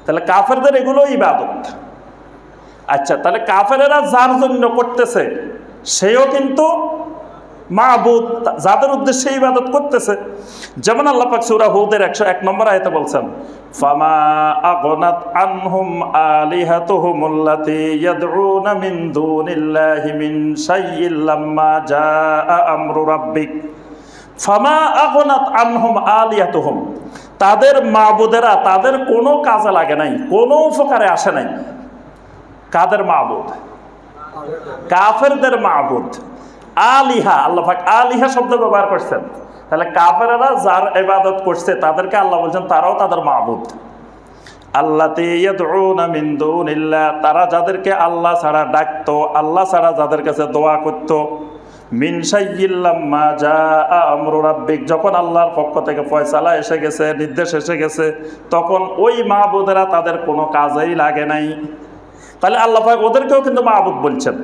তাহলে কাফেরদের এগুলো ইবাদত। আচ্ছা, তাহলে কাফেরেরা যার জন্য করতেছে সেও কিন্তু মাবুদ, যাদের উদ্দেশ্যে ইবাদত করতেছে। যেমন আল্লাহ পাক সূরা হুদের 101 নম্বর আয়াতে বলছেন, ফামা আগনাত আনহুম আলিহাতুহুমুল্লাতী ইয়াদউনা মিন দুনিল্লাহি মিন শাইইন লাম্মা জাআ আমরু রাব্বিক। ফামা আগনাত আনহুম আলিহাতুহুম, তাদের মাবুদেরা তাদের কোনো কাজে লাগে নাই, কোনো উপকারে আসে নাই। কাদের মাবুদ? কাফেরদের মাবুদ। আলিহা, আল্লাহ পাক আলিহা শব্দ ব্যবহার করছেন। তাহলে কাফেরেরা যার ইবাদত করছে তাদেরকে আল্লাহ বলছেন তারাও তাদের মাবুদ। আল্লাতী ইয়াদউনা মিন দুনিল্লাহ, তারা যাদেরকে আল্লাহ ছাড়া ডাকতো, আল্লাহ ছাড়া যাদের কাছে দোয়া করত, মিন শাইইন লাম্মা জাআ আমরু রাব্বিক, যখন আল্লাহর পক্ষ থেকে ফয়সালা এসে গেছে, নির্দেশ এসে গেছে, তখন ওই মাবুদেরা তাদের কোনো কাজেই লাগে নাই। তাহলে আল্লাহ পাক ওদেরকেও কিন্তু মাবুদ বলছেন।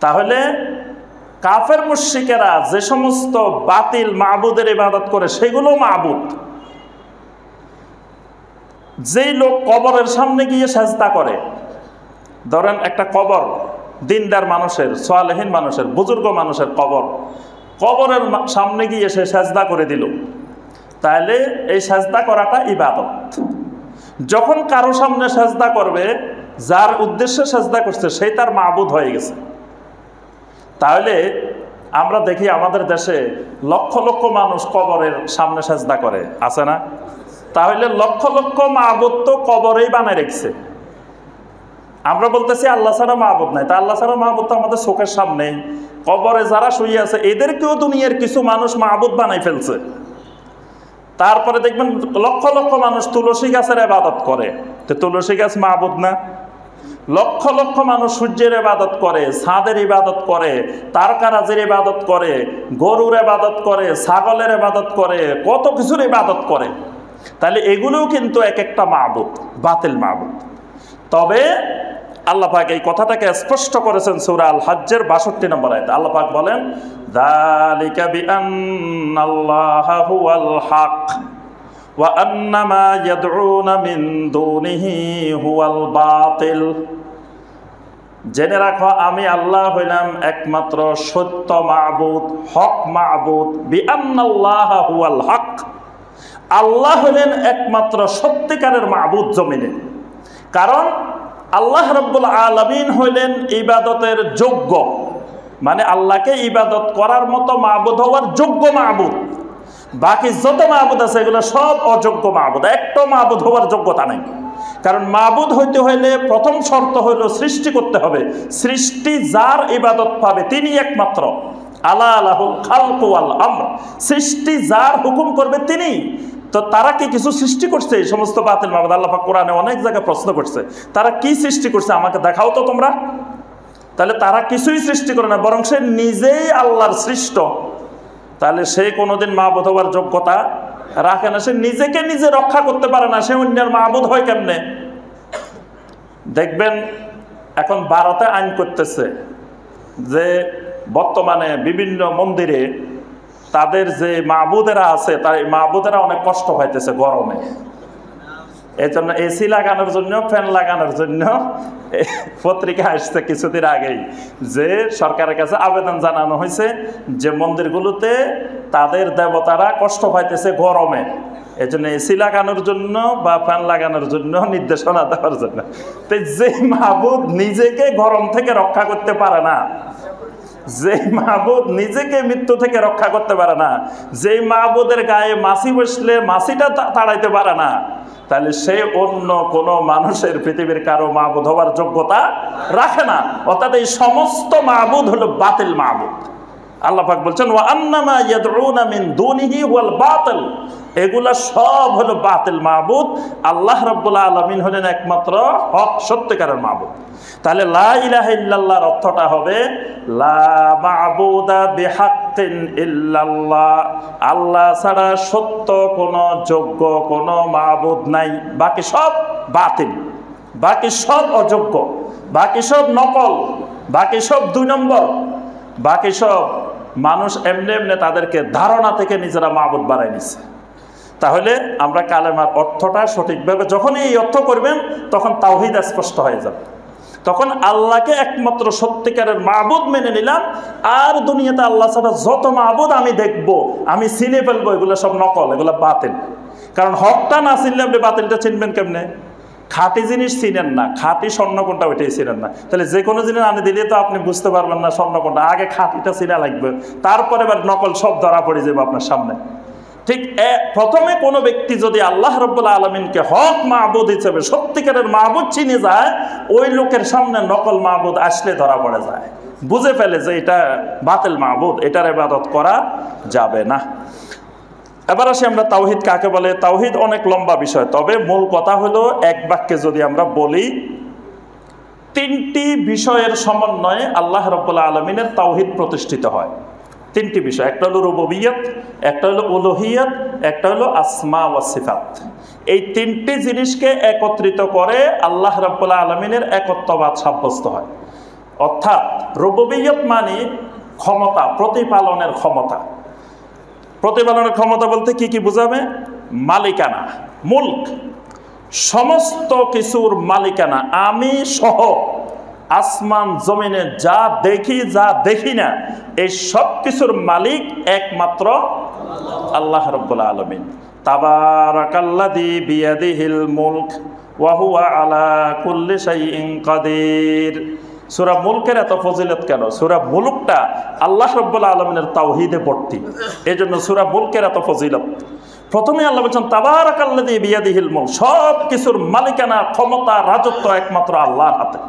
তাহলে কাফের মুশরিকেরা যে সমস্ত বাতিল মাবুদের ইবাদত করে সেগুলো মাবুদ। যেই লোক কবরের সামনে গিয়ে সেজদা করে, ধরেন একটা কবর, দিনদার মানুষের, সালেহীন মানুষের, বুজুর্গ মানুষের কবর, কবরের সামনে গিয়ে সে সেজদা করে দিল, তাহলে এই সেজদা করাটা ইবাদত। যখন কারো সামনে সেজদা করবে, যার উদ্দেশ্যে সেজদা করছে সেই তার মাবুদ হয়ে গেছে। তাহলে আমরা দেখি আমাদের দেশে লক্ষ লক্ষ মানুষ কবরের সামনে সেজদা করে, আছে না? তাহলে লক্ষ লক্ষ মাবুদ তো কবরেই বানায় রেখেছে। আমরা বলতেছি আল্লাহ ছাড়া মাবুদ নাই, তা আল্লাহ ছাড়া মাবুদ তো আমাদের চোখের সামনে। কবরে যারা শুয়ে আছে এদেরকেও দুনিয়ার কিছু মানুষ মাবুদ বানাই ফেলছে। তারপরে দেখবেন লক্ষ লক্ষ মানুষ তুলসী গাছের ইবাদত করে, তো তুলসী গাছ মাবুদ না? লক্ষ লক্ষ মানুষ সূর্যের ইবাদত করে, চাঁদের ইবাদত করে, তারকারাজের ইবাদত করে, গরুর ইবাদত করে, ছাগলের ইবাদত করে, কত কিছুর ইবাদত করে। তাহলে এগুলোও কিন্তু এক একটা মাবুদ, বাতিল মাবুদ। তবে আল্লাহ পাক এই কথাটাকে স্পষ্ট করেছেন সূরা আল হজ্জের 62 নম্বর আয়াতে। আল্লাহ পাক বলেন, যালিকা বিআন্নাল্লাহা হুয়াল হক ওয়া আন্না মা ইয়াদউনা মিন দুনিহি হুয়াল বাতিল। জেনে রাখো আমি আল্লাহ হইলাম একমাত্র সত্য মাবুদ, হক মাবুদ। বিআন্নাল্লাহা হুয়াল হক, আল্লাহ হলেন একমাত্র সত্যিকারের মাবুদ জমিনে। কারণ আল্লাহ রাব্বুল আলামিন হইলেন ইবাদতের যোগ্য, মানে আল্লাহকে ইবাদত করার মতো মাবুদ হওয়ার যোগ্য মাবুদ। বাকি যত মাবুদ আছে এগুলো সব অযোগ্য মাবুদ, একটা মাবুদ হওয়ার যোগ্যতা নেই। কারণ মাবুদ হইতে হইলে প্রথম শর্ত হইল সৃষ্টি করতে হবে। সৃষ্টি যার ইবাদত পাবে তিনি একমাত্র। আলা লাহুল খালকু ওয়াল আমর, সৃষ্টি যার হুকুম করবে তিনি। তো তারা কি কিছু সৃষ্টি করছে? এই সমস্ত বাতিল মাবুদ আল্লাহ পাক কোরআনে অনেক জায়গায় প্রশ্ন করছে, তারা কি সৃষ্টি করছে আমাকে দেখাও তো তোমরা। তাহলে তারা কিছুই সৃষ্টি করে না, বরং সে নিজেই আল্লাহর সৃষ্ট। তাহলে সে কোনোদিন মাবুদ হওয়ার যোগ্যতা রাখে না। সে নিজেকে নিজে রক্ষা করতে পারে না, সে অন্যের মাবুদ হয় কেমনে? দেখবেন এখন ভারতে আইন করতেছে যে বর্তমানে বিভিন্ন মন্দিরে তাদের যে মাবুদেরা আছে, তার মাবুদেরা অনেক কষ্ট পাইতেছে গরমে। এই জন্য এসি লাগানোর জন্য, ফ্যান লাগানোর জন্য পত্রিকা আসছে কিছুদিন আগেই যে সরকারের কাছে আবেদন জানানো হয়েছে যে মন্দিরগুলোতে তাদের দেবতারা কষ্ট পাইতেছে গরমে, এই জন্য এসি লাগানোর জন্য বা ফ্যান লাগানোর জন্য নির্দেশনা দেওয়ার জন্য। তো যে মাবুদ নিজেকে গরম থেকে রক্ষা করতে পারে না, যে মাবুদ নিজেকে মৃত্যু থেকে রক্ষা করতে পারে না, যে মাবুদের গায়ে মাছি বসলে মাছিটা তাড়াইতে পারে না, তাহলে সে অন্য কোনো মানুষের পৃথিবীর কারো মাবুদ হওয়ার যোগ্যতা রাখে না। অর্থাৎ এই সমস্ত মাবুদ হলো বাতিল মাবুদ। আল্লাহ পাক বলছেন ওয়া আন্নামা ইয়াদউনা মিন দুনিহি ওয়াল বাতিল, এগুলা সব হলো বাতিল মাবুদ। আল্লাহ রাব্বুল আলামিন হলেন একমাত্র হক সত্যিকারের মাবুদ। তাহলে লা ইলাহা ইল্লাল্লাহর অর্থটা হবে লা মাবুদা বিহাক্কিন ইল্লাল্লাহ, আল্লাহ ছাড়া সত্য কোনো যোগ্য কোনো মাবুদ নাই। বাকি সব বাতিল, বাকি সব অযোগ্য, বাকি সব নকল, বাকি সব 2 নম্বর, বাকি সব মানুষ এমনি এমনি তাদেরকে ধারণা থেকে নিজেরা মাবুদ বানাই নিচ্ছে। তাহলে আমরা কালেমার অর্থটা সঠিকভাবে যখন এই অর্থ করবেন তখন তাওহীদ স্পষ্ট হয়ে যাবে। তখন আল্লাহকে একমাত্র সত্যিকারের মাবুদ মেনে নিলাম, আর দুনিয়াতে আল্লাহ ছাড়া যত মাবুদ আমি দেখব, আমি চিনে ফেলবো, এগুলো সব নকল, এগুলো বাতিল। কারণ হকটা না চিনলে আপনি বাতিলটা চিনবেন কেমনে? খাঁটি জিনিস চিনেন না, খাঁটি স্বর্ণ কোনটা ওইটাই চিনেন না, তাহলে যে কোনো জিনিস আনি দিলে তো আপনি বুঝতে পারবেন না স্বর্ণ কোনটা। আগে খাঁটিটা চিনা লাগবে, তারপরে এবার নকল সব ধরা পড়ে যাবে আপনার সামনে। ঠিক প্রথমে কোনো ব্যক্তি যদি আল্লাহ রাব্বুল আলামিনকে হক মাবুদ হিসেবে সত্যিকারের মাবুদ চিনে যায়, ওই লোকের সামনে নকল মাবুদ আসলে ধরা পড়ে যায়, বুঝে ফেলে যে এটা বাতিল মাবুদ, এটার ইবাদত করা যাবে না। এবার আসি আমরা তাওহীদ কাকে বলে। তাওহীদ অনেক লম্বা বিষয়, তবে মূল কথা হলো এক বাক্যে যদি আমরা বলি, 3টি বিষয়ের সমন্বয়ে আল্লাহ রাব্বুল আলামিনের তাওহীদ প্রতিষ্ঠিত হয়। 3টি বিষয়, একটা হলো রুবুবিয়ত, একটা হলো উলুহিয়ত, একটা হলো আসমা ওয়া সিফাত। এই 3টি জিনিসকে একত্রিত করে আল্লাহ রাব্বুল আলামিনের একত্ববাদ সাব্যস্ত হয়। অর্থাৎ রুবুবিয়ত মানে ক্ষমতা, প্রতিপালনের ক্ষমতা। প্রতিপালনের ক্ষমতা বলতে কি কি বোঝাবে? মালিকানা, মুলক, সমস্ত কিছুর মালিকানা। আমি সহ আসমান জমিনে যা দেখি যা দেখি না, এই সব কিছুর মালিক একমাত্র আল্লাহ রাব্বুল আলামিন। তাবারাকাল্লাযী বিয়াদিহিল মুলক ওয়া হুয়া আলা কুল্লি শাইইন কাদির। সূরা মুলকের এত ফজিলত কেন? সূরা মুলকটা আল্লাহ রাব্বুল আলামিনের তাওহীদে ভর্তি, এজন্য সূরা মুলকের এত ফজিলত। প্রথমে আল্লাহ বলছেন তাবারাকাল্লাযী বিয়াদিহিল মুলক, সব কিছুর মালিকানা, ক্ষমতা, রাজত্ব একমাত্র আল্লাহর হাতে।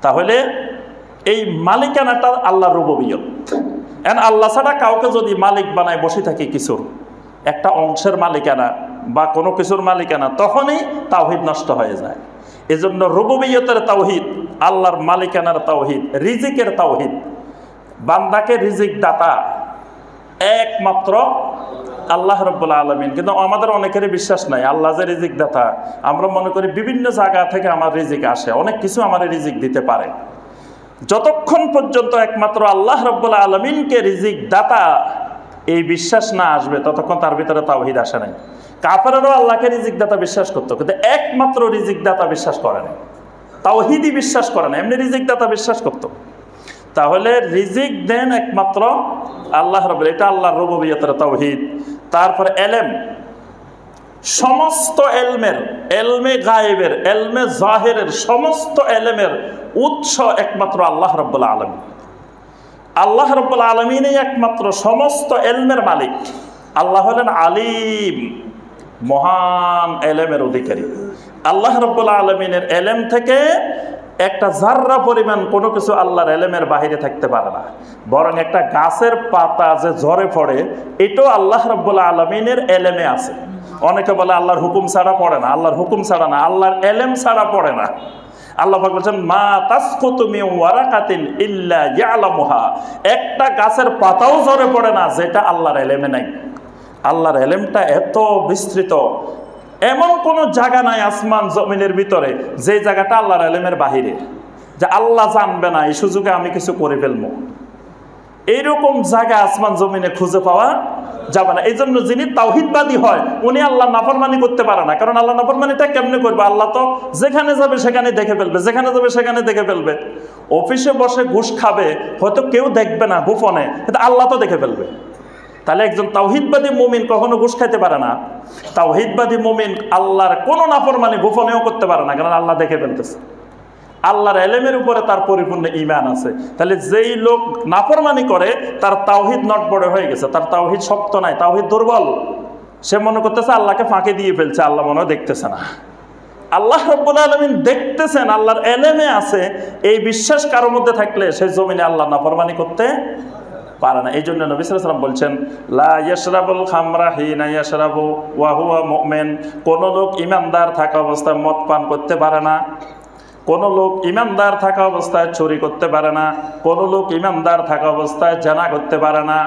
তাহলে এই মালিকানাটা আল্লাহর রুবুবিয়ত। এন্ড আল্লাহ ছাড়া কাউকে যদি মালিক বানায় বসে থাকে কিছুর, একটা অংশের মালিকানা বা কোনো কিছুর মালিকানা, তখনই তাওহীদ নষ্ট হয়ে যায়। এজন্য রুবুবিয়তের তাওহীদ, আল্লাহর মালিকানার তাওহীদ, রিজিকের তাওহীদ। বান্দাকে রিজিক দাতা একমাত্র আল্লাহ রাব্বুল আলামিন। কিন্তু আমাদের অনেকেরই বিশ্বাস নাই আল্লাহ যে রিজিক দাতা। আমরা মনে করি বিভিন্ন জায়গা থেকে আমার রিজিক আসে, অনেক কিছু আমার রিজিক দিতে পারে। যতক্ষণ পর্যন্ত একমাত্র আল্লাহ রাব্বুল আলামিনকে রিজিক দাতা এই বিশ্বাস না আসবে, ততক্ষণ তার ভিতরে তাওহীদ আসে নাই। কাফেররাও আল্লাহকে রিজিক দাতা বিশ্বাস করতো, কিন্তু একমাত্র রিজিক দাতা বিশ্বাস করে না, তাওহীদই বিশ্বাস করে না, এমনি রিজিক দাতা বিশ্বাস করতো। তাহলে রিজিক দেন একমাত্র আল্লাহ রাব্বুল, এটা আল্লাহর রুবুবিয়তের তাওহীদ। তারপর এলেম, সমস্ত এলমের, এলমে গায়েবের, এলমে জাহিরের, সমস্ত এলেমের উৎস একমাত্র আল্লাহ রাব্বুল আলামিন। আল্লাহ রাব্বুল আলামিনই একমাত্র সমস্ত এলমের মালিক। আল্লাহ হলেন আলিম, মহান এলেমের অধিকারী। আল্লাহ রাব্বুল আলামিনের এলেম থেকে একটা জাররা পরিমাণ কোনো কিছু আল্লাহর এলেমের বাহিরে থাকতে পারে না। বরং একটা গাছের পাতা যে ঝরে পড়ে, এটাও আল্লাহ রাব্বুল আলামিনের এলেমে আছে। অনেকে বলে আল্লাহর হুকুম ছাড়া পড়ে না, আল্লাহর হুকুম ছাড়া না, আল্লাহর এলেম ছাড়া পড়ে না। আল্লাহ পাক বলেছেন মা তাসকুতু মিন ওয়ারাকাতিন ইল্লা ইয়ালামুহা, একটা গাছের পাতাও ঝরে পড়ে না যেটা আল্লাহর ইলমে নাই। আল্লাহর ইলমটা এত বিস্তৃত, এমন কোন জায়গা নাই আসমান জমিনের ভিতরে যে জায়গাটা আল্লাহর ইলমের বাহিরে, যে আল্লাহ জানবে না এই সুযোগে আমি কিছু করে ফেলবো, এইরকম জায়গা আসমান জমিনে খুঁজে পাওয়া যাবে না। এই জন্য যিনি তাওহীদবাদী হয় উনি আল্লাহ নাফরমানি করতে পারে না, কারণ আল্লাহ নাফরমানিটা কেমনে করবে? আল্লাহ তো যেখানে যাবে সেখানে দেখে ফেলবে, যেখানে যাবে সেখানে দেখে ফেলবে। অফিসে বসে ঘুষ খাবে, হয়তো কেউ দেখবে না গোপনে, কিন্তু আল্লাহ তো দেখে ফেলবে। তাহলে একজন তাওহীদবাদী মুমিন কখনো ঘুষ খাইতে পারে না। তাওহীদবাদী মুমিন আল্লাহর কোনো নাফরমানি গোপনেও করতে পারে না, কারণ আল্লাহ দেখে ফেলতেছে। আল্লাহর ইলমের উপরে তার পরিপূর্ণ ঈমান আছে। তাহলে যেই লোক নাফরমানি করে তার তাওহীদ নটবড়ে হয়ে গেছে, তার তাওহীদ শক্ত নাই, তাওহীদ দুর্বল। সে মনে করতেছে আল্লাহকে ফাঁকি দিয়ে ফেলছে, আল্লাহ মনে হয় দেখতেছে না। আল্লাহ রাব্বুল আলামিন দেখতেছেন, আল্লাহর ইলমে আছে, এই বিশ্বাস কারোর মধ্যে থাকলে সেই জমিনে আল্লাহ নাফরমানি করতে পারে না। এই জন্য নবী সাল্লাল্লাহু আলাইহি ওয়াসাল্লাম বলছেন লা ইয়াশরাবুল খামরা হিনা ইয়াশরাবু ওয়া হুয়া মুমিন, কোন লোক ঈমানদার থাকা অবস্থায় মদ পান করতে পারে না, কোন লোক ঈমানদার থাকা অবস্থায় চুরি করতে পারে না, কোন লোক ঈমানদার থাকা অবস্থায় জানা করতে পারে না।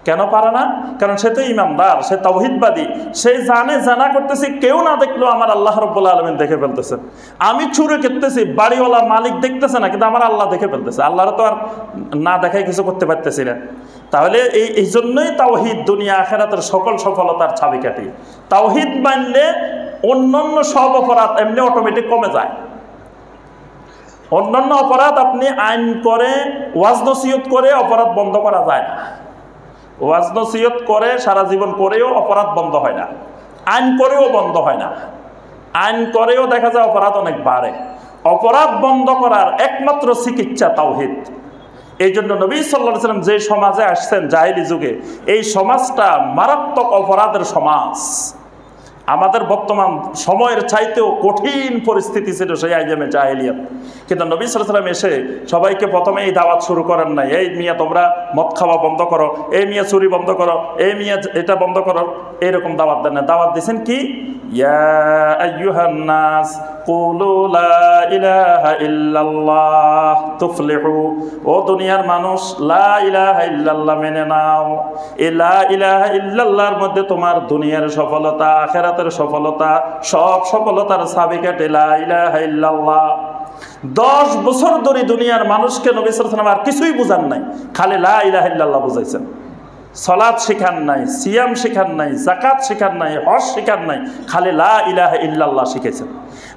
কেন পারে না? কারণ সে তো ঈমানদার, সে তাওহীদবাদী, সে জানে জানা করতেছি কেউ না দেখলেও আমার আল্লাহ রাব্বুল আলামিন দেখে ফেলতেছেন। আমি চুরি করতেছি, বাড়িওয়ালা মালিক দেখতেছে না, কিন্তু আমার আল্লাহ দেখে ফেলতেছে। আল্লাহর তো আর না দেখায় কিছু করতে পারতেছি না। তাহলে এই জন্যই তাওহীদ দুনিয়া আখিরাতের সকল সফলতার চাবিকাঠি। তাওহীদ মানলে অন্যান্য সব অপরাধ এমনি অটোমেটিক কমে যায়। অন্যান্য অপরাধ আপনি আইন করে ওয়াজ নসিহত করে অপরাধ বন্ধ করা যায় না। ওয়াজ নসিহত করে সারা জীবন করেও অপরাধ বন্ধ হয় না, আইন করেও বন্ধ হয় না। আইন করেও দেখা যায় অপরাধ অনেক বাড়ে। অপরাধ বন্ধ করার একমাত্র চিকিৎসা তাওহীদ। এই জন্য নবী সাল্লাল্লাহু আলাইহি ওয়াসাল্লাম যে সমাজে আসছেন জাহেলি যুগে, এই সমাজটা মারাত্মক অপরাধের সমাজ। আমাদের বর্তমান সময়ের চাইতেও কঠিন পরিস্থিতি ছিল সেই আইয়ামে জাহেলিয়াত। কিন্তু নবী সাল্লাল্লাহু আলাইহি ওয়াসাল্লাম এসে সবাইকে প্রথমে এই দাওয়াত শুরু করেন নাই, এই মিয়া তোমরা মদ খাওয়া বন্ধ করো, এই মিয়া চুরি বন্ধ করো, এই মিয়া এটা বন্ধ করো, এইরকম দাওয়াত দেন না। দাওয়াত দিয়েছেন কি? ইয়া আইয়ুহান নাস কুলু লা ইলাহা ইল্লাল্লাহ তুফলিহু, ও দুনিয়ার মানুষ লা ইলাহা ইল্লাল্লাহ মেনে নাও। এই লা ইলাহা ইল্লাল্লাহর মধ্যে তোমার দুনিয়ার সফলতা, আখিরাতের সফলতা, সব সফলতার চাবিকাঠি লা ইলাহা ইল্লাল্লাহ। 10 বছর ধরে দুনিয়ার মানুষকে নবী সাল্লাল্লাহু আলাইহি ওয়াসাল্লাম আর কিছুই বুঝান নাই, খালি লা ইলাহা ইল্লাল্লাহ বুঝাইছেন। সালাত শিখান নাই, সিয়াম শিখান নাই, যাকাত শিখান নাই, হজ শিখান নাই, খালি লা ইলাহা ইল্লাল্লাহ শিখেছেন।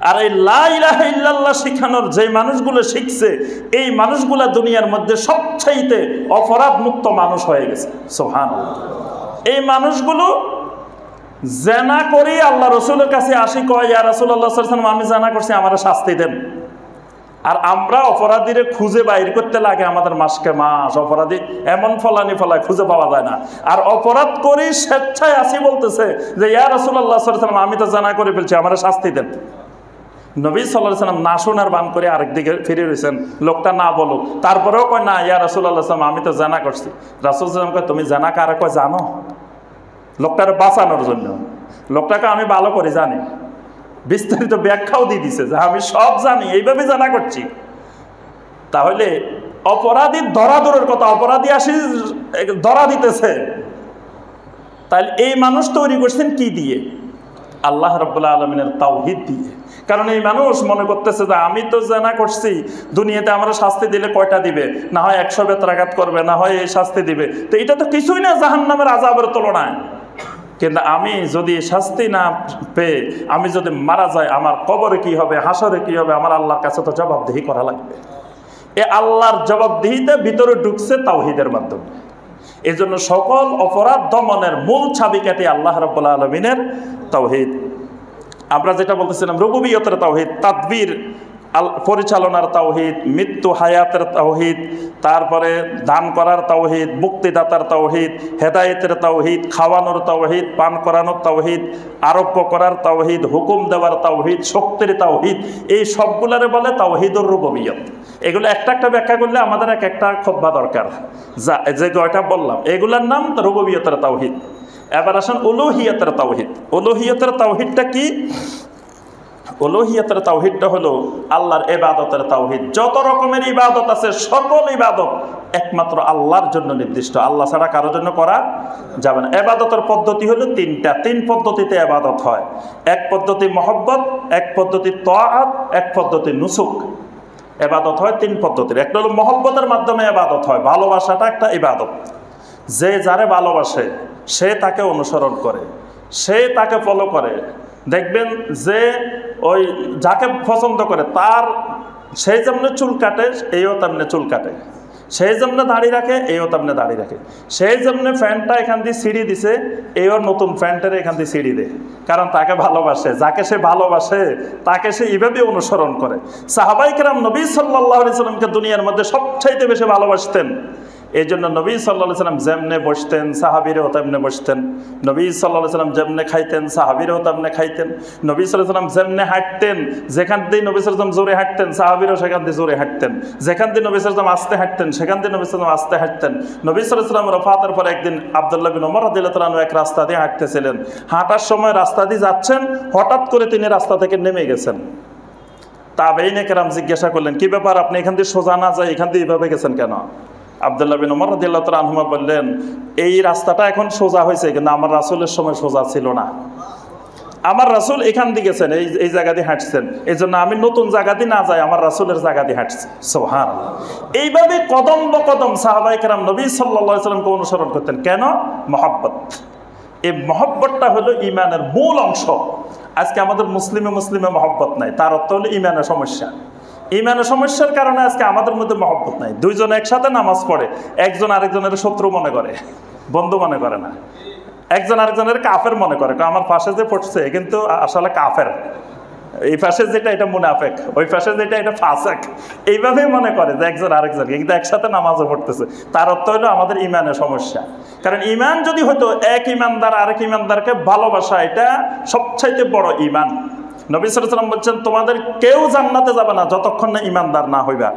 আর এই লা ইলাহা ইল্লাল্লাহ শিখানোর যে মানুষগুলো শিখছে, এই মানুষগুলা দুনিয়ার মধ্যে সবচাইতে অপরাধ মুক্ত মানুষ হয়ে গেছে। সুবহানাল্লাহ। এই মানুষগুলো জানা করি আল্লাহ রসুলের কাছে আসি, কয় ইয়া রাসূলুল্লাহ সাল্লাল্লাহু আলাইহি ওয়াসাল্লাম আমি জানা করছি, আমার শাস্তি দেন। আর আমরা অপরাধীরে খুঁজে বাইর করতে লাগে আমাদের মাসকে মাস, অপরাধী এমন ফলানি ফলায় খুঁজে পাওয়া যায় না। আর অপরাধ করি স্বেচ্ছায় আসি বলতেছে যে ইয়া রাসূলুল্লাহ সাল্লাল্লাহু আলাইহি ওয়াসাল্লাম আমি তো জানা করে ফেলছি, আমার শাস্তি দেন। নবী সাল্লাল্লাহু আলাইহি ওয়াসাল্লাম না শোনার বান করে আরেকদিকে ফিরে রয়েছেন, লোকটা না বলুক, তারপরেও কয় না ইয়া রাসূলুল্লাহ সাল্লাল্লাহু আলাইহি ওয়াসাল্লাম আমি তো জানা করছি। রাসূল সাল্লাল্লাহু আলাইহি ওয়াসাল্লাম কয় তুমি জানা কারে কয় জানো? লোকটার বাঁচানোর জন্য। লোকটাকে আমি ভালো করে জানি, বিস্তারিত ব্যাখ্যাও দিয়ে দিছে যে আমি সব জানি, এইভাবে জানা করছি। তাহলে অপরাধী ধরা দূরের কথা, অপরাধী আসি ধরা দিতেছে। তাহলে এই মানুষ তৈরি করছেন কি দিয়ে? আল্লাহ রাব্বুল আলামিনের তাওহীদ দিয়ে। কারণ এই মানুষ মনে করতেছে যে আমি তো জানা করছি, দুনিয়াতে আমরা শাস্তি দিলে কয়টা দিবে? না হয় 100 বেত্রাঘাত করবে, না হয় এই শাস্তি দিবে। তো এটা তো কিছুই না জাহান্নামের আযাবের তুলনায়। কিন্তু আমি যদি শাস্তি না পেয়ে আমি যদি মারা যাই, আমার কবরে কি হবে, হাসরে কি হবে, আমার আল্লাহর কাছে তো জবাবদিহি করা লাগবে। এ আল্লাহর জবাবদিহিতে ভিতরে ঢুকছে তাওহীদের মাধ্যমে। এই জন্য সকল অপরাধ দমনের মূল চাবিকাঠি আল্লাহ রাব্বুল আলামিনের তাওহীদ। আমরা যেটা বলতেছিলাম রুবুবিয়তের তাওহীদ, তাদবীর পরিচালনার তাওহীদ, মৃত্যু হায়াতের তাওহীদ, তারপরে দান করার তাওহীদ, মুক্তিদাতার তাওহীদ, হেদায়েতের তাওহীদ, খাওয়ানোর তাওহীদ, পান করানোর তাওহীদ, আরোগ্য করার তাওহীদ, হুকুম দেওয়ার তাওহীদ, শক্তির তাওহীদ, এই সবগুলারে বলে তাওহীদুর রুবুবিয়ত। এগুলো একটা একটা ব্যাখ্যা করলে আমাদের এক একটা খুতবা দরকার। যে কয়টা বললাম এগুলার নাম রুবুবিয়তের তাওহীদ। এবার আসেন উলুহিয়তের তাওহীদ। উলুহিয়তের তাওহীদটা কি? উলুহিয়াতের তাওহীদটা হলো আল্লাহর ইবাদতের তাওহীদ। যত রকমের ইবাদত আছে সকল ইবাদত একমাত্র আল্লাহর জন্য নির্দিষ্ট, আল্লাহ ছাড়া কারোর জন্য করা যাবে না। ইবাদতের পদ্ধতি হলো তিনটা, তিন পদ্ধতিতে ইবাদত হয়। এক পদ্ধতি মহব্বত, এক পদ্ধতি তাআত, এক পদ্ধতি নুসুক। ইবাদত হয় তিন পদ্ধতির। একটা হলো মহব্বতের মাধ্যমে ইবাদত হয়, ভালোবাসাটা একটা ইবাদত। যে যারে ভালোবাসে সে তাকে অনুসরণ করে, সে তাকে ফলো করে। দেখবেন যে ওই যাকে পছন্দ করে তার সেই যেমন চুল কাটে এইও তেমনি চুল কাটে, সেই যেমন দাড়ি রাখে এইও তেমনি দাড়ি রাখে, সেই যেমন প্যান্টটা এখান দিয়ে সিঁড়ি দিছে এইও নতুন প্যান্টের এখান দিয়ে সিঁড়ি দেয়, কারণ তাকে ভালোবাসে। যাকে সে ভালোবাসে তাকে সে এইভাবে অনুসরণ করে। সাহাবায়ে কেরাম নবী সাল্লাল্লাহু আলাইহি সাল্লামকে দুনিয়ার মধ্যে সবচাইতে বেশি ভালোবাসতেন। এই জন্য নবী সাল্লাল্লাহু আলাইহি সাল্লাম যেমনে বসতেন সাহাবীরাও তেমনে বসতেন, নবী সাল্লাল্লাহু আলাইহি সাল্লাম যেমনে খাইতেন সাহাবীরাও তেমনে খাইতেন, নবী সাল্লাল্লাহু আলাইহি সাল্লাম যেমনে হাঁটতেন, যেখান দিয়ে নবী সাল্লাল্লাহু আলাইহি সাল্লাম জোরে হাঁটতেন সাহাবীরাও সেখান দিয়ে জোরে হাঁটতেন, যেখান দিয়ে নবী সাল্লাল্লাহু আলাইহি সাল্লাম আস্তে হাঁটতেন সেখান দিয়ে নবী সাল্লাল্লাহু আলাইহি সাল্লাম আস্তে হাঁটতেন। নবী সাল্লাল্লাহু আলাইহি সাল্লাম ওফাতের পর একদিন আব্দুল্লাহ বিন ওমর রাদিয়াল্লাহু তাআলা এক রাস্তা দিয়ে হাঁটতেছিলেন। হাঁটার সময় রাস্তা দিয়ে যাচ্ছেন, হঠাৎ করে তিনি রাস্তা থেকে নেমে গেছেন। তাবেঈনে কেরাম জিজ্ঞাসা করলেন, কি ব্যাপার, আপনি এখান দিয়ে সোজা না যায় এখান দিয়ে এইভাবে গেছেন কেন? আব্দুল্লাহ বিন ওমর রাদিয়াল্লাহু তাআলা আনহুমা বললেন, এই রাস্তাটা এখন সোজা হয়েছে, কিন্তু আমার রাসূলের সময় সোজা ছিল না। আমার রাসূল এখান দিয়ে গেছেন, এই জায়গা দিয়ে হাঁটছেন, এই জন্য আমি নতুন জায়গা দিয়ে না যাই, আমার রাসূলের জায়গা দিয়ে হাঁটছি। সুবহানাল্লাহ। এইভাবে কদম বকদম সাহাবায়ে কেরাম নবী সাল্লাল্লাহু আলাইহি সাল্লামকে অনুসরণ করতেন। কেন? মহব্বত। এই মহব্বতটা হলো ঈমানের মূল অংশ। আজকে আমাদের মুসলিমে মহব্বত নাই, তার অর্থ হলো ঈমানের সমস্যা। ঈমানের সমস্যার কারণে আজকে আমাদের মধ্যে মহব্বত নাই। দুইজন একসাথে নামাজ পড়ে, একজন আরেকজনের শত্রু মনে করে, বন্ধু মনে করে না। একজন আরেকজনের কাফের মনে করে, আমার পাশে যে পড়ছে কিন্তু আসলে কাফের, এই পাশে যেটা এটা মুনাফেক, ওই পাশে যেটা এটা ফাসেক, এইভাবেই মনে করে যে একজন আরেকজনকে, কিন্তু একসাথে নামাজও পড়তেছে। তার অর্থ হলো আমাদের ঈমানের সমস্যা। কারণ ঈমান যদি হতো এক ঈমানদার আরেক ঈমানদারকে ভালোবাসা, এটা সবচাইতে বড় ঈমান। নবী সাল্লাল্লাহু আলাইহি ওয়াসাল্লাম বলছেন, তোমাদের কেউ জান্নাতে যাবে না যতক্ষণ না ঈমানদার না হইবা,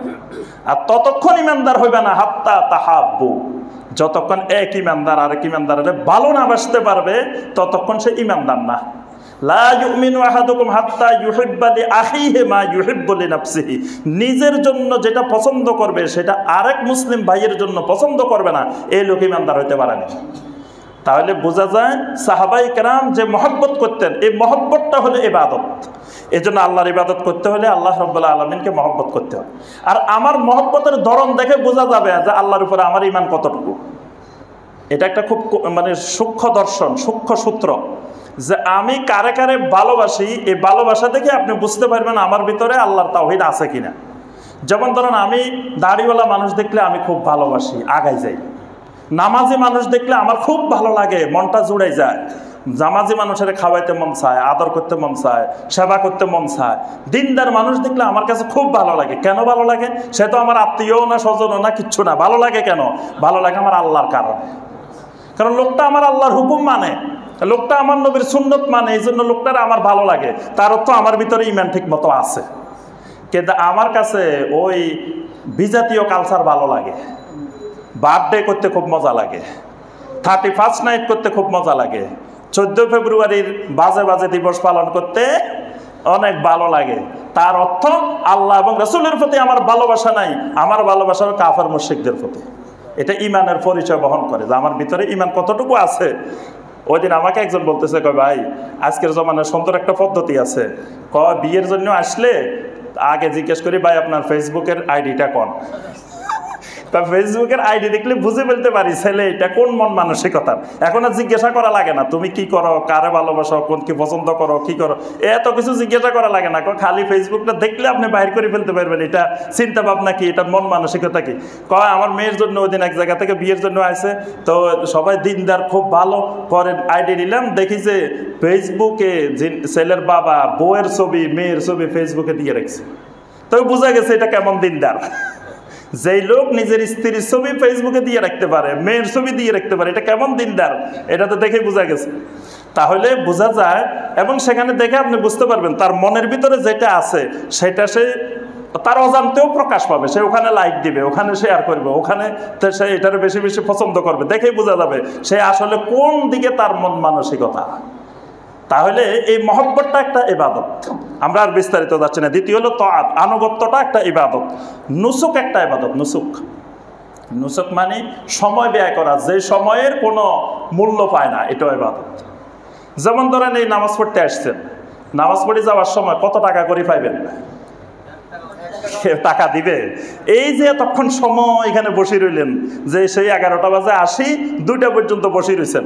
আর ততক্ষণ ঈমানদার হইবা না হাত্তা তাহাব্বু, যতক্ষণ এক ঈমানদার আরেক ঈমানদারের ভালো না বাসতে পারবে ততক্ষণ সে ঈমানদার না। লা ইউমিনু আহাদুকুম হাত্তা ইউহিব্বা লিআখিহি মা ইউহিব্বু লিনাফসিহি, নিজের জন্য যেটা পছন্দ করবে সেটা আরেক মুসলিম ভাইয়ের জন্য পছন্দ করবে না, এই লোক ঈমানদার হইতে পারে না। তাহলে বোঝা যায় সাহাবায়ে কেরাম যে মহব্বত করতেন, এই মহব্বতটা হলো ইবাদত। এই জন্য আল্লাহর ইবাদত করতে হলে আল্লাহ রাব্বুল আলামিনকে মহব্বত করতে হয়। আর আমার মহব্বতের ধরন দেখে বোঝা যাবে যে আল্লাহর উপরে আমার ঈমান কতটুকু। এটা একটা খুব সূক্ষ্ম দর্শন, সূক্ষ্ম সূত্র, যে আমি কারে কারে ভালোবাসি, এই ভালোবাসা দেখে আপনি বুঝতে পারবেন আমার ভিতরে আল্লাহর তাওহীদ আছে কিনা। যেমন ধরুন, আমি দাড়িওয়ালা মানুষ দেখলে আমি খুব ভালোবাসি, আগাই যাই। নামাজি মানুষ দেখলে আমার খুব ভালো লাগে, মনটা জুড়ে যায়। জামাজি মানুষের খাওয়াইতে মন চায়, আদর করতে মন চায়, সেবা করতে মন চায়। দিনদার মানুষ দেখলে আমার কাছে খুব ভালো লাগে। কেন ভালো লাগে? সে তো আমার আত্মীয় না, স্বজনও না, কিচ্ছু না। ভালো লাগে কেন? ভালো লাগে আমার আল্লাহর কারণে। কারণ লোকটা আমার আল্লাহর হুকুম মানে, লোকটা আমার নবীর সুন্নত মানে, এই জন্য লোকটার আমার ভালো লাগে। তার অর্থ আমার ভিতরে ঈমান ঠিক মতো আছে। কিন্তু আমার কাছে ওই বিজাতীয় কালচার ভালো লাগে, বার্থডে করতে খুব মজা লাগে, 31st নাইট করতে খুব মজা লাগে, 14 ফেব্রুয়ারির বাজে বাজে দিবস পালন করতে অনেক ভালো লাগে। তার অর্থ আল্লাহ এবং রাসূলের প্রতি আমার ভালোবাসা নাই, আমার ভালোবাসা কাফের মুশরিকদের প্রতি। এটা ঈমানের পরিচয় বহন করে যে আমার ভিতরে ঈমান কতটুকু আছে। ওই দিন আমাকে একজন বলতেছে, কয় ভাই আজকের জমানায় সুন্দর একটা পদ্ধতি আছে, বিয়ের জন্য আসলে আগে জিজ্ঞেস করি, ভাই আপনার ফেসবুকের আইডিটা কোন। তা ফেসবুকের আইডি দেখলে বুঝে ফেলতে পারি ছেলে এটা কোন মন মানসিকতার। এখন আর জিজ্ঞাসা করা লাগে না তুমি কি করো, কারে ভালোবাসো, কোন কি পছন্দ করো, কি করো, এত কিছু জিজ্ঞাসা করা লাগে না। খালি ফেসবুকটা দেখলে আপনি বাইর করে ফেলতে পারবেন এটা চিন্তা ভাবনা কি, এটা মন মানসিকতা কি। কয় আমার মেয়ের জন্য ওই দিন এক জায়গা থেকে বিয়ের জন্য আসে, তো সবাই দিনদার খুব ভালো, পরে আইডি নিলাম, দেখি যে ফেসবুকে ছেলের বাবা বউয়ের ছবি মেয়ের ছবি ফেসবুকে দিয়ে রাখছে। তো বোঝা গেছে এটা কেমন দিনদার। যেই লোক নিজের স্ত্রীর ছবি ফেসবুকে দিয়ে রাখতে পারে, মেয়ের ছবি দিয়ে রাখতে পারে, এটা কেমন দিনদার, এটা তো দেখে বোঝা গেছে। তাহলে বোঝা যায়, এবং সেখানে দেখে আপনি বুঝতে পারবেন তার মনের ভিতরে যেটা আছে সেটা সে তার অজান্তেও প্রকাশ পাবে। সে ওখানে লাইক দিবে, ওখানে শেয়ার করবে, ওখানে সে এটার বেশি বেশি পছন্দ করবে, দেখেই বোঝা যাবে সে আসলে কোন দিকে তার মন মানসিকতা। তাহলে এই মহব্বতটা একটা ইবাদত। আমরা আর বিস্তারিত যাচ্ছি না। দ্বিতীয় হলো তাআত, আনুগত্যটা একটা ইবাদত। নুসুক একটা ইবাদত। নুসুক মানে সময় ব্যয় করা, যে সময়ের কোনো মূল্য পায় না, এটাও ইবাদত। যেমন ধরেন এই নামাজ পড়তে আসছেন, নামাজ পড়ে যাওয়ার সময় কত টাকা করে পাইবেন? টাকা দিবে? এই যে এতক্ষণ সময় এখানে বসে রইলেন, যে সেই 11টা বাজে আসি 2টা পর্যন্ত বসে রয়েছেন,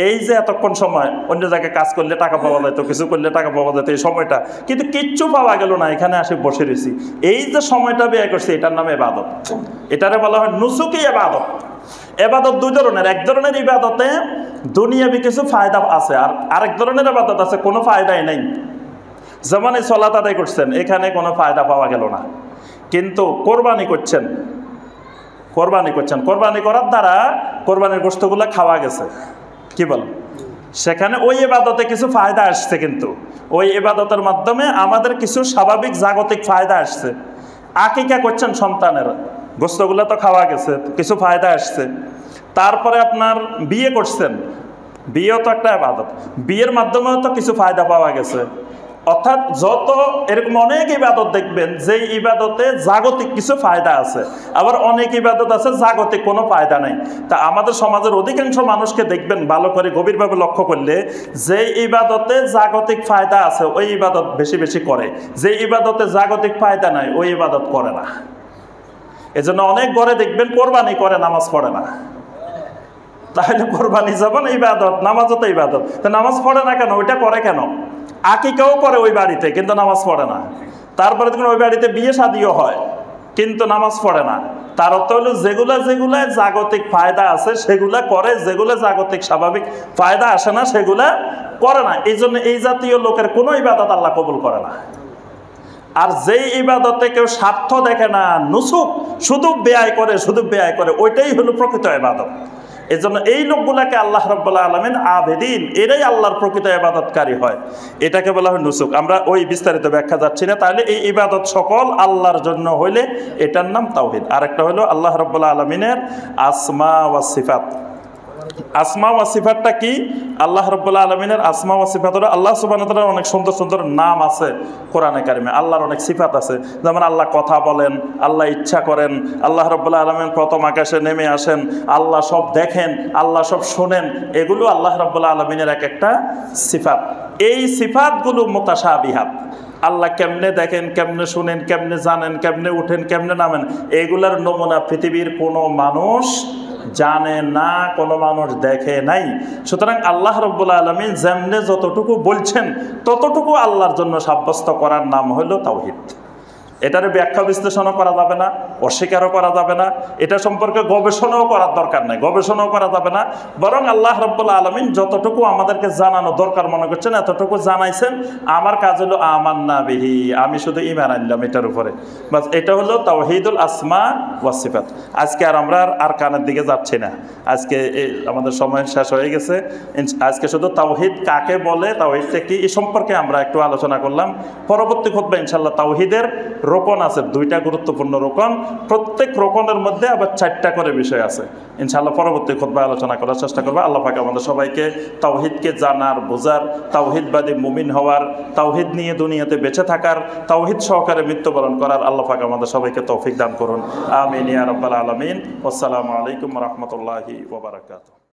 এই যে এতক্ষণ সময় অন্য জায়গায় কাজ করলে টাকা পাওয়া যেত, কিছু করলে টাকা পাওয়া যেত, এই সময়টা কিন্তু কিচ্ছু পাওয়া গেল না, এখানে আসে বসে রয়েছি, এই যে সময়টা ব্যয় করছে, এটার নামে ইবাদত। এটারে বলা হয় নুসুকি ইবাদত। ইবাদত দুই ধরনের, এক ধরনের ইবাদতে দুনিয়াবি কিছু ফায়দা আছে, আর আরেক ধরনের ইবাদত আছে কোনো ফায়দাই নেই। যেমন এই সালাত আদায় করছেন, এখানে কোনো ফায়দা পাওয়া গেল না, কিন্তু কোরবানি করছেন, কোরবানি করার দ্বারা কোরবানির গোশতগুলো খাওয়া গেছে, কি বল, সেখানে ওই ইবাদতে কিছু ফায়দা আসছে, কিন্তু ওই ইবাদতের মাধ্যমে আমাদের কিছু স্বাভাবিক জাগতিক ফায়দা আসছে। আকিকা করছেন সন্তানের, গোশতগুলো তো খাওয়া গেছে, কিছু ফায়দা আসছে। তারপরে আপনার বিয়ে করছেন, বিয়েও তো একটা ইবাদত, বিয়ের মাধ্যমেও তো কিছু ফায়দা পাওয়া গেছে। অর্থাৎ যত এরকম অনেক ইবাদত দেখবেন যে ইবাদতে জাগতিক কিছু ফায়দা আছে, আবার অনেক ইবাদত আছে জাগতিক কোনো ফায়দা নেই। তা আমাদের সমাজের অধিকাংশ মানুষকে দেখবেন ভালো করে গভীরভাবে লক্ষ্য করলে, যে ইবাদতে জাগতিক ফায়দা আছে ওই ইবাদত বেশি বেশি করে, যে ইবাদতে জাগতিক ফায়দা নাই ওই ইবাদত করে না। এজন্য অনেক ঘরে দেখবেন কোরবানি করে, নামাজ পড়ে না। তাহলে কোরবানি যেমন ইবাদত, নামাজও তো ইবাদত, তো নামাজ পড়ে না কেন? ওইটা করে কেন? আকিকাও করে ওই বাড়িতে, কিন্তু নামাজ পড়ে না। তারপরে দেখুন ওই বাড়িতে বিয়ে শাদিও হয়, কিন্তু নামাজ পড়ে না। তার অর্থ হলো যেগুলা জাগতিক ফায়দা আছে সেগুলা করে, যেগুলো জাগতিক স্বাভাবিক ফায়দা আসে না সেগুলা করে না। এই জন্য এই জাতীয় লোকের কোনো ইবাদত আল্লাহ কবুল করে না। আর যেই ইবাদতে কেউ স্বার্থ দেখে না, নুসুক, শুধু ব্যয় করে, ওইটাই হলো প্রকৃত ইবাদত। এজন্য এই লোকগুলাকে আল্লাহ রাব্বুল আলামিন আবেদিন, এরাই আল্লাহর প্রকৃত ইবাদতকারী হয়, এটাকে বলা হয় নুসুক। আমরা ওই বিস্তারিত ব্যাখ্যা যাচ্ছি না। তাহলে এই ইবাদত সকল আল্লাহর জন্য হইলে এটার নাম তাওহীদ। আরেকটা হলো আল্লাহ রাব্বুল আলামিনের আসমা ওয়া সিফাত। আসমা ওয়া সিফাতটা কি? আল্লাহ রাব্বুল আলামিনের আসমা ওয়া সিফাত হলো, আল্লাহ সুবহানাহু ওয়া তাআলার অনেক সুন্দর সুন্দর নাম আছে কোরআনে কারিমে, আল্লাহর অনেক সিফাত আছে। যেমন আল্লাহ কথা বলেন, আল্লাহ ইচ্ছা করেন, আল্লাহ রাব্বুল আলামিন প্রথম আকাশে নেমে আসেন, আল্লাহ সব দেখেন, আল্লাহ সব শোনেন, এগুলো আল্লাহ রাব্বুল আলামিনের এক একটা সিফাত। এই সিফাতগুলো মুতাশাবিহাত, আল্লাহ কেমনে দেখেন, কেমনে শুনেন, কেমনে জানেন, কেমনে উঠেন, কেমনে নামেন, এগুলার নমুনা পৃথিবীর কোনো মানুষ জানে না, কোনো মানুষ দেখে নাই। সুতরাং আল্লাহ রাব্বুল আলামিন যেমনে যতটুকু বলছেন ততটুকু আল্লাহর জন্য সাব্যস্ত করার নাম হলো তাওহীদ। এটার ব্যাখ্যা বিশ্লেষণও করা যাবে না, অস্বীকারও করা যাবে না, এটা সম্পর্কে গবেষণাও করার দরকার নেই, গবেষণাও করা যাবে না। বরং আল্লাহ রাব্বুল আলামিন যতটুকু আমাদেরকে জানানো দরকার মনে করছেন এতটুকু জানাইছেন। আমার কাজ হলো আমান্না বিহি, আমি শুধু ঈমান আনলাম এটার উপরে, বাস। এটা হলো তাওহীদুল আসমা ওয়াস সিফাত। আজকে আর আমরা কানের দিকে যাচ্ছি না, আজকে আমাদের সময় শেষ হয়ে গেছে। আজকে শুধু তাওহীদ কাকে বলে, তাওহীদটা কি, এই সম্পর্কে আমরা একটু আলোচনা করলাম। পরবর্তী খুতবা ইনশাআল্লাহ তাওহীদের রোকন আছে, 2টা গুরুত্বপূর্ণ রোকন, প্রত্যেক রোকনের মধ্যে আবার 4টা করে বিষয় আছে। ইনশাআল্লাহ পরবর্তী খুতবায় আলোচনা করার চেষ্টা করবো। আল্লাহ পাক আমাদের সবাইকে তাওহীদকে জানার, বোঝার, তাওহীদবাদী মুমিন হওয়ার, তাওহীদ নিয়ে দুনিয়াতে বেঁচে থাকার, তাওহীদ সহকারে মৃত্যুবরণ করার আল্লাহ পাক আমাদের সবাইকে তৌফিক দান করুন। আমিন ইয়া রাব্বাল আলামিন। আসসালামু আলাইকুম ওয়া রাহমাতুল্লাহি ওয়া বারাকাতুহু।